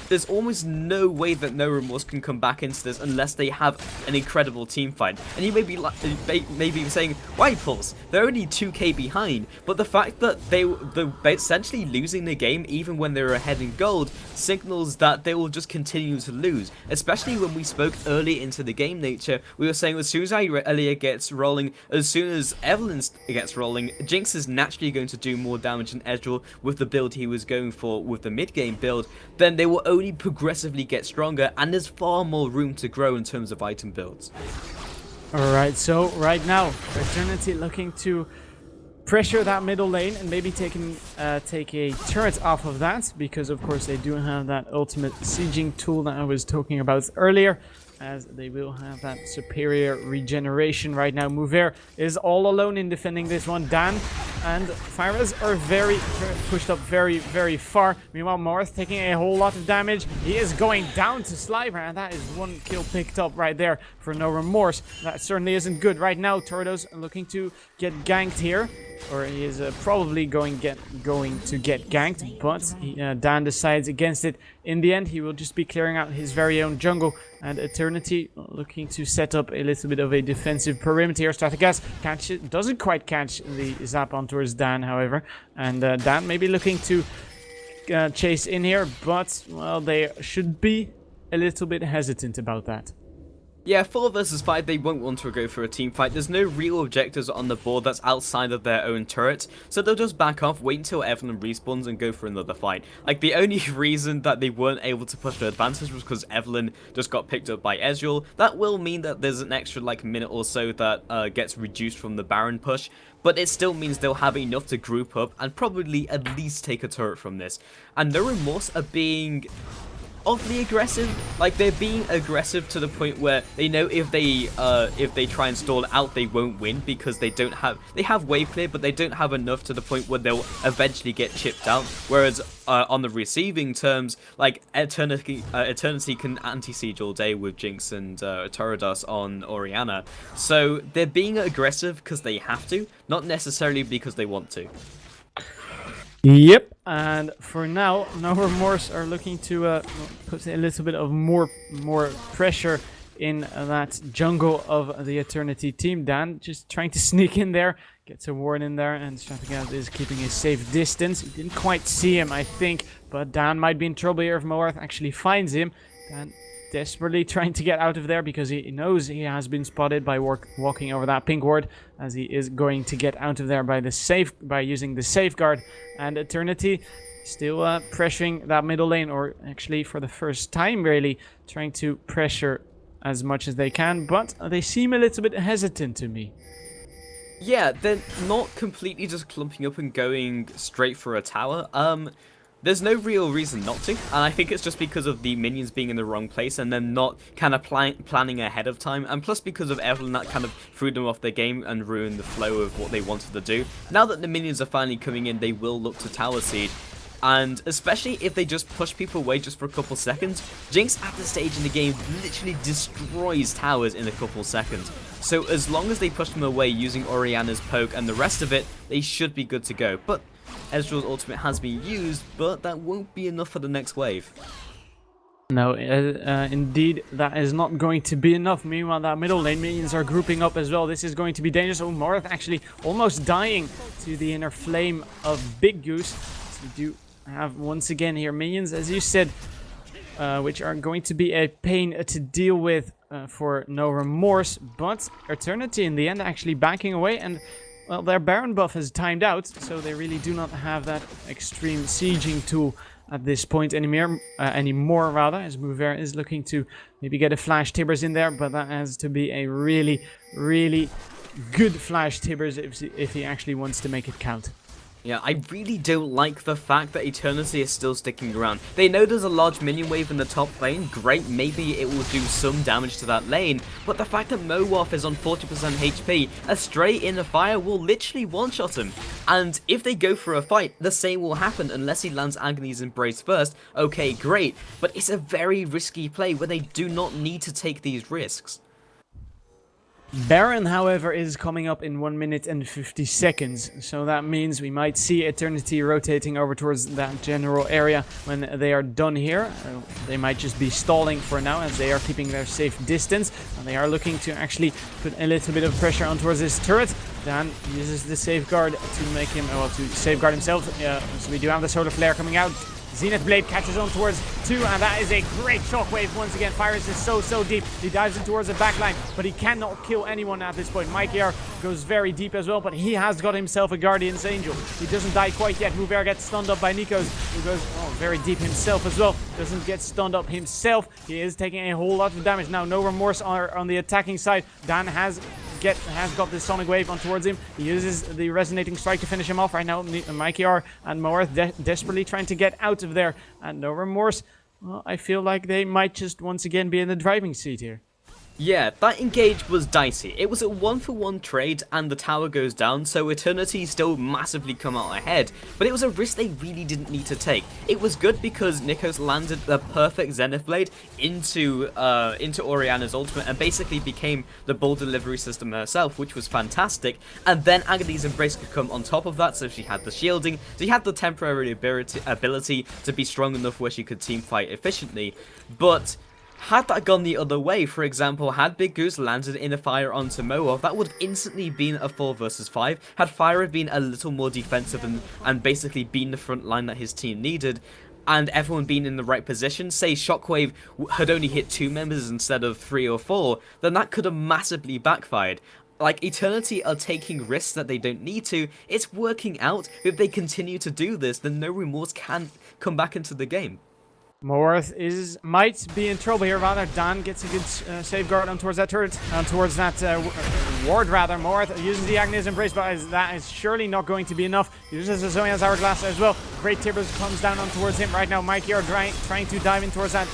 There's almost no way that No Remorse can come back into this unless they have an incredible team fight. And you may be saying, why Pulse? They're only 2k behind. But the fact that they're essentially losing the game even when they're ahead in gold signals that they will just continue to lose. Especially when we spoke early into the game nature, we were saying as soon as Aurelia gets rolling, as soon as Evelyn gets rolling, Jinx is naturally going to do more damage than Ezreal with the build he was going for with the mid-game build. Then they will only progressively get stronger, and there's far more room to grow in terms of item builds. Alright, so right now, Eternity looking to pressure that middle lane and maybe take a turret off of that, because of course they do have that ultimate sieging tool that I was talking about earlier, as they will have that superior regeneration right now. Mover is all alone in defending this one. Dan and Fires are very pushed up very far. Meanwhile, Morth taking a whole lot of damage. He is going down to Sliver, and that is one kill picked up right there for NoRemorse. That certainly isn't good. Right now, Torto's looking to get ganked here, or he is probably going to get ganked, but Dan decides against it. In the end, he will just be clearing out his very own jungle, and Eternity looking to set up a little bit of a defensive perimeter here. Strategas doesn't quite catch the zap on towards Dan, however, and Dan may be looking to chase in here, but, well, they should be a little bit hesitant about that. Yeah, 4 versus 5, they won't want to go for a team fight. There's no real objectives on the board that's outside of their own turret, so they'll just back off, wait until Evelyn respawns, and go for another fight. Like, the only reason that they weren't able to push the advantage was because Evelyn just got picked up by Ezreal. That will mean that there's an extra, like, minute or so that gets reduced from the Baron push, but it still means they'll have enough to group up and probably at least take a turret from this. And NoRemorse are being oddly aggressive. Like, they're being aggressive to the point where they know if they try and stall out, they won't win, because they have wave clear, but they don't have enough to the point where they'll eventually get chipped out. Whereas on the receiving terms, like, Eternity can anti-siege all day with Jinx and Torodos on Orianna. So they're being aggressive because they have to, not necessarily because they want to. Yep, and for now, NoRemorse are looking to put a little bit of more pressure in that jungle of the Eternity team. Dan just trying to sneak in there, gets a ward in there, and Strategas is keeping a safe distance. He didn't quite see him, I think, but Dan might be in trouble here if Moarth actually finds him. Dan desperately trying to get out of there because he knows he has been spotted by walking over that pink ward, as he is going to get out of there by using the safeguard. And Eternity still pressuring that middle lane, or actually for the first time really trying to pressure as much as they can, but they seem a little bit hesitant to me. Yeah, they're not completely just clumping up and going straight for a tower. There's no real reason not to, and I think it's just because of the minions being in the wrong place and then not kind of planning ahead of time, and plus because of Evelyn that kind of threw them off their game and ruined the flow of what they wanted to do. Now that the minions are finally coming in, they will look to tower siege, and especially if they just push people away just for a couple seconds, Jinx at this stage in the game literally destroys towers in a couple seconds. So as long as they push them away using Orianna's poke and the rest of it, they should be good to go. But Ezreal's ultimate has been used, but that won't be enough for the next wave. No, indeed, that is not going to be enough. Meanwhile, that middle lane minions are grouping up as well. This is going to be dangerous. Oh, Moarth actually almost dying to the inner flame of Big Goose. So we do have, once again here, minions, as you said, which are going to be a pain to deal with for NoRemorse. But Eternity, in the end, actually backing away, and well, their Baron buff has timed out, so they really do not have that extreme sieging tool at this point anymore, as Mover is looking to maybe get a Flash Tibbers in there, but that has to be a really good Flash Tibbers if he actually wants to make it count. Yeah, I really don't like the fact that Eternity is still sticking around. They know there's a large minion wave in the top lane. Great, maybe it will do some damage to that lane. But the fact that Moarth is on 40% HP, a stray in the fire will literally one-shot him. And if they go for a fight, the same will happen unless he lands Agony's Embrace first. Okay, great. But it's a very risky play where they do not need to take these risks. Baron, however, is coming up in 1 minute and 50 seconds, so that means we might see Eternity rotating over towards that general area when they are done here. They might just be stalling for now, as they are keeping their safe distance, and they are looking to actually put a little bit of pressure on towards this turret. Dan uses the safeguard to make him, well, to safeguard himself. So we do have the Solar Flare coming out. Zenith Blade catches on towards 2, and that is a great shockwave once again. Fires is so deep. He dives in towards the backline, but he cannot kill anyone at this point. Mikear goes very deep as well, but he has got himself a Guardian's Angel. He doesn't die quite yet. Mover gets stunned up by Nikos, who goes very deep himself as well. Doesn't get stunned up himself. He is taking a whole lot of damage. Now, NoRemorse are on the attacking side. Dan has got the Sonic Wave on towards him. He uses the Resonating Strike to finish him off. Right now, Mikear and Moarth desperately trying to get out of there. And NoRemorse, well, I feel like they might just once again be in the driving seat here. Yeah, that engage was dicey. It was a 1-for-1 trade and the tower goes down, so Eternity still massively come out ahead, but it was a risk they really didn't need to take. It was good because Nikos landed the perfect Zenith Blade into Oriana's ultimate and basically became the ball delivery system herself, which was fantastic, and then Aghady's Embrace could come on top of that, so she had the shielding, she had the temporary ability to be strong enough where she could team fight efficiently, but had that gone the other way, for example, had Big Goose landed in a fire onto Moa, that would have instantly been a 4 versus 5. Had Fire been a little more defensive and basically been the front line that his team needed, and everyone being in the right position, say Shockwave had only hit 2 members instead of 3 or 4, then that could have massively backfired. Like, Eternity are taking risks that they don't need to. It's working out. If they continue to do this, then No Remorse can come back into the game. Moworth might be in trouble here, rather. Dan gets a good safeguard on towards that turret, towards that ward, rather. Moworth uses the Agnes Embrace, but that is surely not going to be enough. Uses the Zonia's Hourglass as well. Great Tibbers comes down on towards him right now. Mikey are trying to dive in towards that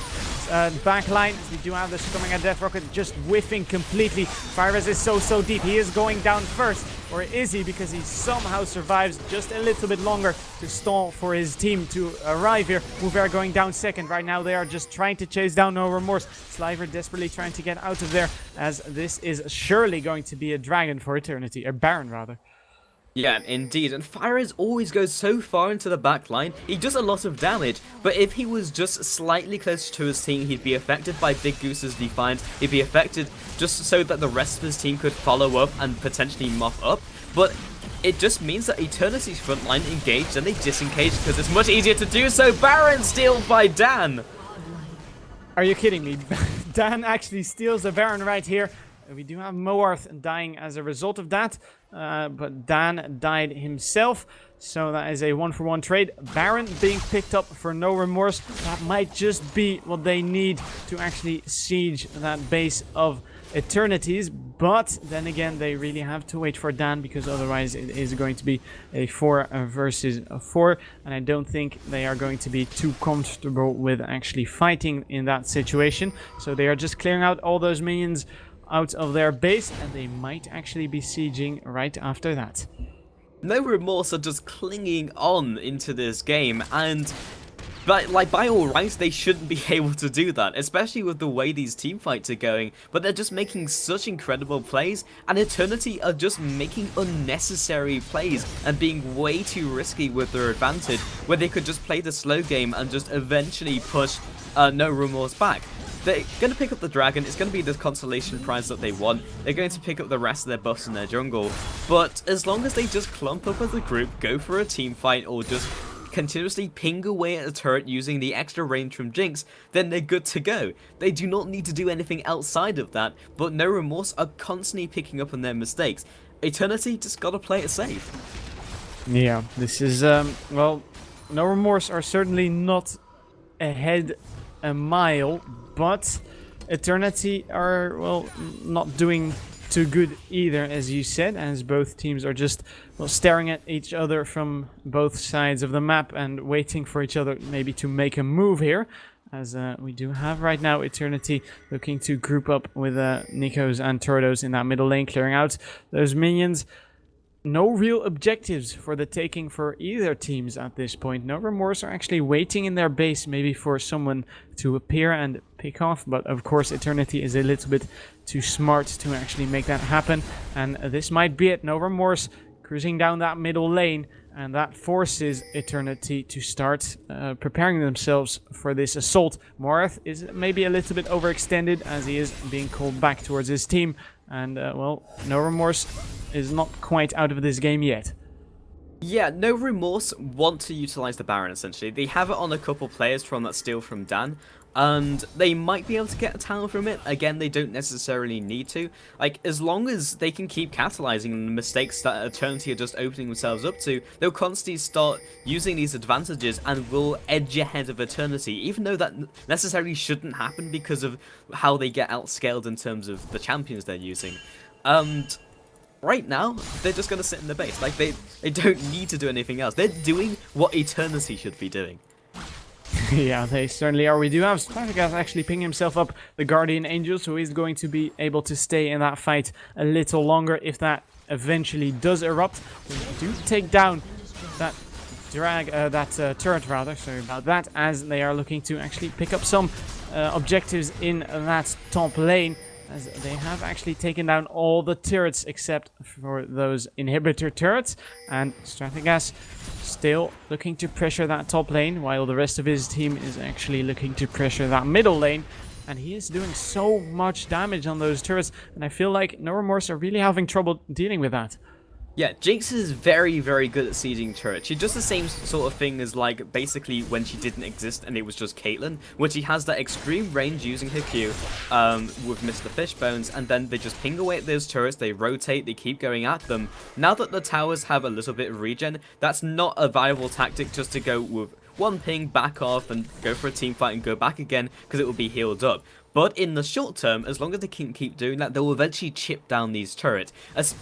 back line. We do have this coming at Death Rocket, just whiffing completely. Fires is so deep. He is going down first. Or is he? Because he somehow survives just a little bit longer to stall for his team to arrive here. Mover going down second. Right now they are just trying to chase down No Remorse. Sliver desperately trying to get out of there, as this is surely going to be a dragon for Eternity. A Baron, rather. Yeah, indeed, and Fires always goes so far into the back line, he does a lot of damage, but if he was just slightly closer to his team, he'd be affected by Big Goose's Defiance, he'd be affected just so that the rest of his team could follow up and potentially mop up, but it just means that Eternity's front line engaged and they disengage because it's much easier to do so. Baron stealed by Dan! Are you kidding me? Dan actually steals the Baron right here. We do have Moarth dying as a result of that, but Dan died himself, so that is a 1-for-1 trade. Baron being picked up for No Remorse. That might just be what they need to actually siege that base of Eternities, but then again they really have to wait for Dan, because otherwise it is going to be a 4 versus 4, and I don't think they are going to be too comfortable with actually fighting in that situation. So they are just clearing out all those minions out of their base, and they might actually be sieging right after that. No Remorse are just clinging on into this game, and by all rights they shouldn't be able to do that, especially with the way these team fights are going, but they're just making such incredible plays, and Eternity are just making unnecessary plays and being way too risky with their advantage, where they could just play the slow game and just eventually push No Remorse back. They're going to pick up the dragon, it's going to be the consolation prize that they want, they're going to pick up the rest of their buffs in their jungle, but as long as they just clump up as a group, go for a team fight, or just continuously ping away at a turret using the extra range from Jinx, then they're good to go. They do not need to do anything outside of that, but No Remorse are constantly picking up on their mistakes. Eternity just gotta play it safe. Yeah, this is, well, No Remorse are certainly not ahead a mile, but Eternity are, well, not doing too good either, as you said, as both teams are just, well, staring at each other from both sides of the map and waiting for each other maybe to make a move here, as we do have right now Eternity looking to group up with Nikos and Turdos in that middle lane, clearing out those minions. No real objectives for the taking for either teams at this point. No Remorse are actually waiting in their base maybe for someone to appear and pick off, but of course Eternity is a little bit too smart to actually make that happen, and this might be it. No Remorse cruising down that middle lane, and that forces Eternity to start preparing themselves for this assault. Moarth is maybe a little bit overextended as he is being called back towards his team, and well, No Remorse is not quite out of this game yet. Yeah, No Remorse want to utilize the Baron, essentially. They have it on a couple players from that steal from Dan, and they might be able to get a talent from it. Again, they don't necessarily need to. Like, as long as they can keep capitalizing on the mistakes that Eternity are just opening themselves up to, they'll constantly start using these advantages and will edge ahead of Eternity, even though that necessarily shouldn't happen because of how they get outscaled in terms of the champions they're using. And right now, they're just going to sit in the base. Like, they don't need to do anything else. They're doing what Eternity should be doing. Yeah, they certainly are. We do have Strategas actually picking himself up the Guardian Angel, so he's going to be able to stay in that fight a little longer if that eventually does erupt. We do take down that turret rather, sorry about that, as they are looking to actually pick up some objectives in that top lane, as they have actually taken down all the turrets except for those inhibitor turrets, and Strategas still looking to pressure that top lane while the rest of his team is actually looking to pressure that middle lane. And he is doing so much damage on those turrets, and I feel like NoRemorse are really having trouble dealing with that. Yeah, Jinx is very, very good at sieging turrets. She does the same sort of thing as, like, basically when she didn't exist and it was just Caitlyn, where she has that extreme range using her Q with Mr. Fishbones, and then they just ping away at those turrets, they rotate, they keep going at them. Now that the towers have a little bit of regen, that's not a viable tactic just to go with one ping, back off, and go for a team fight and go back again, because it will be healed up. But in the short term, as long as they can keep doing that, they will eventually chip down these turrets.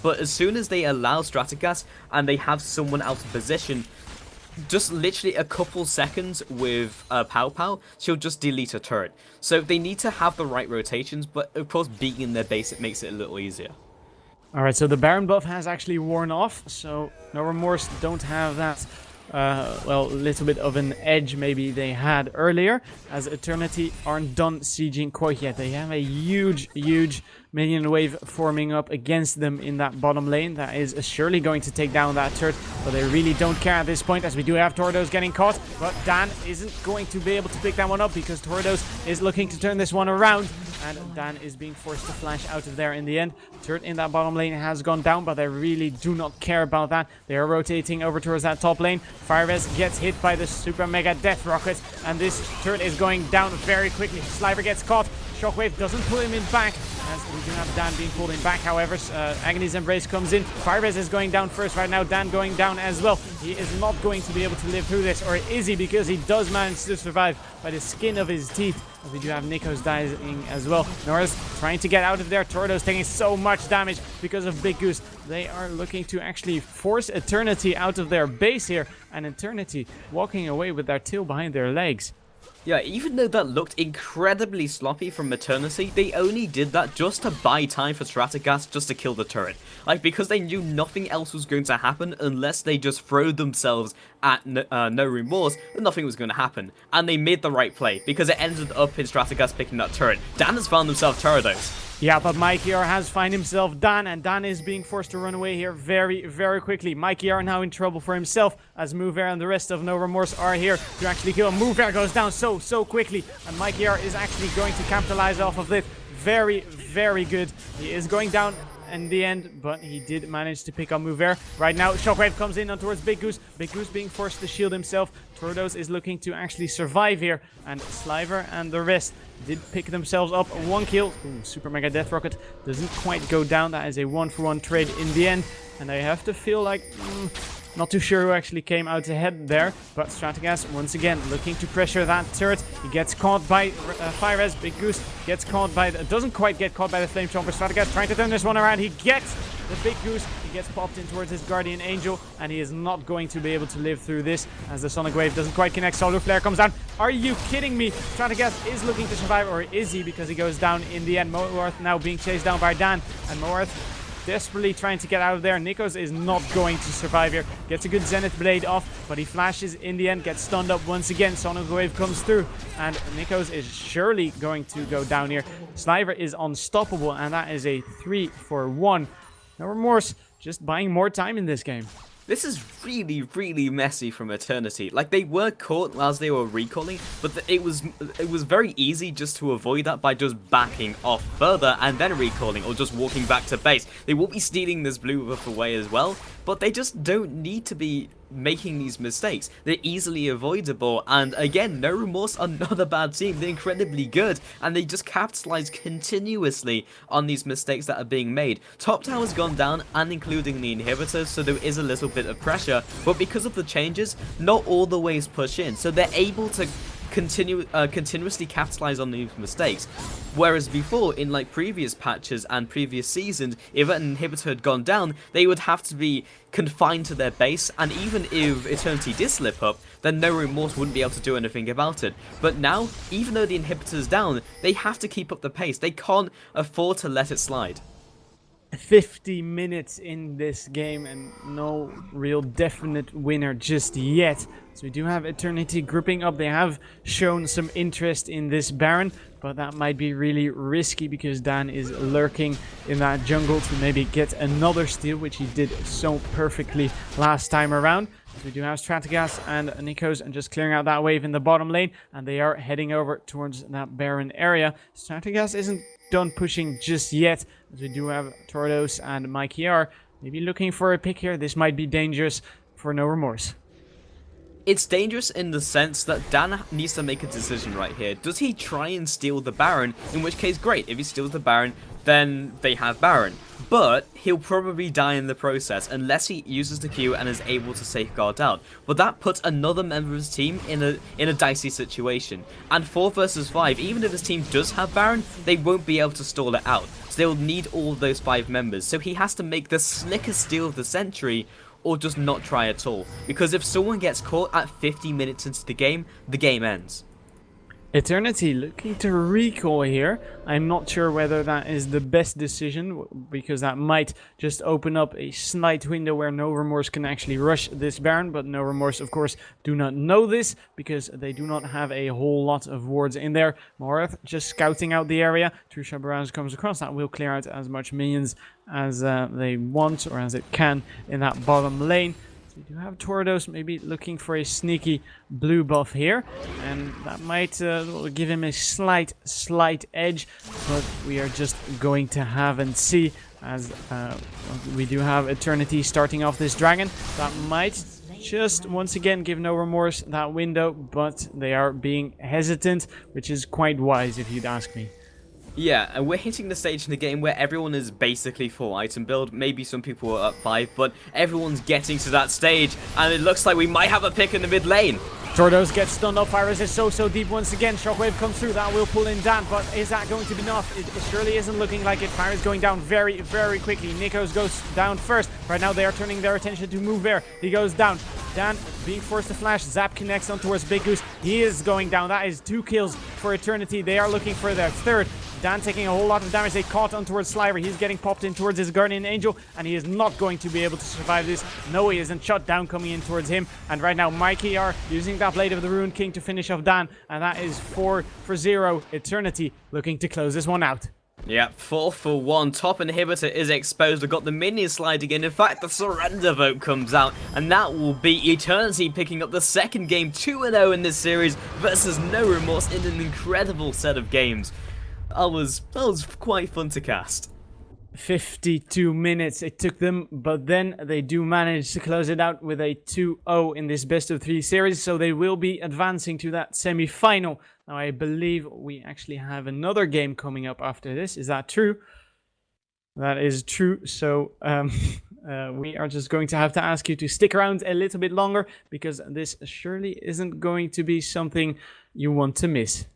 But as soon as they allow Strategas and they have someone out of position, just literally a couple seconds with Pow Pow, she'll just delete a turret. So they need to have the right rotations, but of course being in their base, it makes it a little easier. Alright, so the Baron buff has actually worn off, so NoRemorse don't have that well, a little bit of an edge maybe they had earlier, as Eternity aren't done sieging quite yet. They have a huge minion wave forming up against them in that bottom lane. That is surely going to take down that turret, but they really don't care at this point, as we do have Tordos getting caught, but Dan isn't going to be able to pick that one up because Tordos is looking to turn this one around, and Dan is being forced to flash out of there in the end. Turret in that bottom lane has gone down, but they really do not care about that. They are rotating over towards that top lane. Firez gets hit by the super mega death rocket, and this turret is going down very quickly. Sliver gets caught. Shockwave doesn't pull him in back, as we do have Dan being pulled in back. However, Agony's Embrace comes in. Firez is going down first right now. Dan going down as well. He is not going to be able to live through this, or is he? Because he does manage to survive by the skin of his teeth. We do have Nikos dying as well. Norris trying to get out of there. Tordos taking so much damage because of Big Goose. They are looking to actually force Eternity out of their base here, and Eternity walking away with their tail behind their legs. Yeah, even though that looked incredibly sloppy from Eternity, they only did that just to buy time for Strategas just to kill the turret. Like, because they knew nothing else was going to happen unless they just throw themselves at NoRemorse, then nothing was going to happen. And they made the right play, because it ended up in Strategas picking that turret. Dan has found himself Tordos. Yeah, but Mikey-R has found himself Dan, and Dan is being forced to run away here very, very quickly. Mikey-R now in trouble for himself, as Mover and the rest of NoRemorse are here to actually kill him. Mover goes down so quickly, and Mikey-R is actually going to capitalize off of it. Very, very good. He is going down in the end, but he did manage to pick up Mover. Right now, Shockwave comes in on towards Big Goose. Big Goose being forced to shield himself. Tordos is looking to actually survive here, and Sliver and the rest did pick themselves up one kill. Ooh, Super Mega Death Rocket doesn't quite go down. That is a 1-for-1 trade in the end, and I have to feel like not too sure who actually came out ahead there, but Strategas once again looking to pressure that turret. He gets caught by Firez. Big Goose gets caught by doesn't quite get caught by the Flame Chomper. Strategas trying to turn this one around. He gets the Big Goose. He gets popped in towards his Guardian Angel, and he is not going to be able to live through this, as the Sonic Wave doesn't quite connect. Solar Flare comes down. Are you kidding me? Strategas is looking to survive, or is he? Because he goes down in the end. Moarth now being chased down by Dan, and Moarth desperately trying to get out of there. Nikos is not going to survive here. Gets a good Zenith Blade off, but he flashes in the end, gets stunned up once again. Sonic Wave comes through, and Nikos is surely going to go down here. Sliver is unstoppable, and that is a 3-for-1. NoRemorse just buying more time in this game. This is really messy from Eternity. Like, they were caught as they were recalling, but it was very easy just to avoid that by just backing off further and then recalling, or just walking back to base. They will be stealing this blue buff away as well, but they just don't need to be making these mistakes. They're easily avoidable, and again, NoRemorse are not a bad team. They're incredibly good, and they just capitalize continuously on these mistakes that are being made. Top tower's gone down, and including the inhibitors, so there is a little bit of pressure, but because of the changes, not all the waves push in, so they're able to continuously capitalize on these mistakes. Whereas before, in like previous patches and previous seasons, if an inhibitor had gone down, they would have to be confined to their base, and even if Eternity did slip up, then NoRemorse wouldn't be able to do anything about it. But now, even though the inhibitor's down, they have to keep up the pace. They can't afford to let it slide. 50 minutes in this game and no real definite winner just yet. So we do have Eternity grouping up. They have shown some interest in this Baron, but that might be really risky because Dan is lurking in that jungle to maybe get another steal, which he did so perfectly last time around. So we do have Stratagas and Nikos and just clearing out that wave in the bottom lane, and they are heading over towards that Baron area. Stratagas isn't done pushing just yet, as we do have Tordos and Mikey R maybe looking for a pick here. This might be dangerous for NoRemorse. It's dangerous in the sense that Dan needs to make a decision right here. Does he try and steal the Baron? In which case, great. If he steals the Baron, then they have Baron. But he'll probably die in the process unless he uses the Q and is able to safeguard out. But that puts another member of his team in a dicey situation. And 4 versus 5, even if his team does have Baron, they won't be able to stall it out. So they'll need all of those 5 members. So he has to make the slickest steal of the century, or just not try at all. Because if someone gets caught at 50 minutes into the game ends. Eternity looking to recall here. I'm not sure whether that is the best decision, because that might just open up a slight window where NoRemorse can actually rush this Baron, but NoRemorse, of course, do not know this, because they do not have a whole lot of wards in there. Morath just scouting out the area. Trusha Barrage comes across. That will clear out as much minions as they want, or as it can, in that bottom lane. We do have Tordos maybe looking for a sneaky blue buff here, and that might give him a slight edge, but we are just going to have and see, as we do have Eternity starting off this dragon. That might just once again give NoRemorse that window, but they are being hesitant, which is quite wise if you'd ask me. Yeah, and we're hitting the stage in the game where everyone is basically full item build. Maybe some people are up 5, but everyone's getting to that stage, and it looks like we might have a pick in the mid lane. Tordos gets stunned up. Fire is so deep once again. Shockwave comes through. That will pull in Dan, but is that going to be enough? It surely isn't looking like it. Fire is going down very quickly. Nikos goes down first. Right now they are turning their attention to move there. He goes down. Dan being forced to flash. Zap connects on towards Big Goose. He is going down. That is 2 kills for Eternity. They are looking for their 3rd. Dan taking a whole lot of damage. They caught on towards Sliver. He's getting popped in towards his Guardian Angel, and he is not going to be able to survive this. No, he isn't. Shut down coming in towards him. And right now, Mikey are using that Blade of the Ruined King to finish off Dan, and that is 4-0. Eternity looking to close this one out. Yeah, 4 for 1. Top inhibitor is exposed. We've got the minions sliding in. In fact, the surrender vote comes out, and that will be Eternity picking up the 2nd game, 2-0 in this series versus NoRemorse in an incredible set of games. That was quite fun to cast. 52 minutes it took them, but then they do manage to close it out with a 2-0 in this best of 3 series, so they will be advancing to that semi-final. Now I believe we actually have another game coming up after this. Is that true? That is true, so we are just going to have to ask you to stick around a little bit longer, because this surely isn't going to be something you want to miss.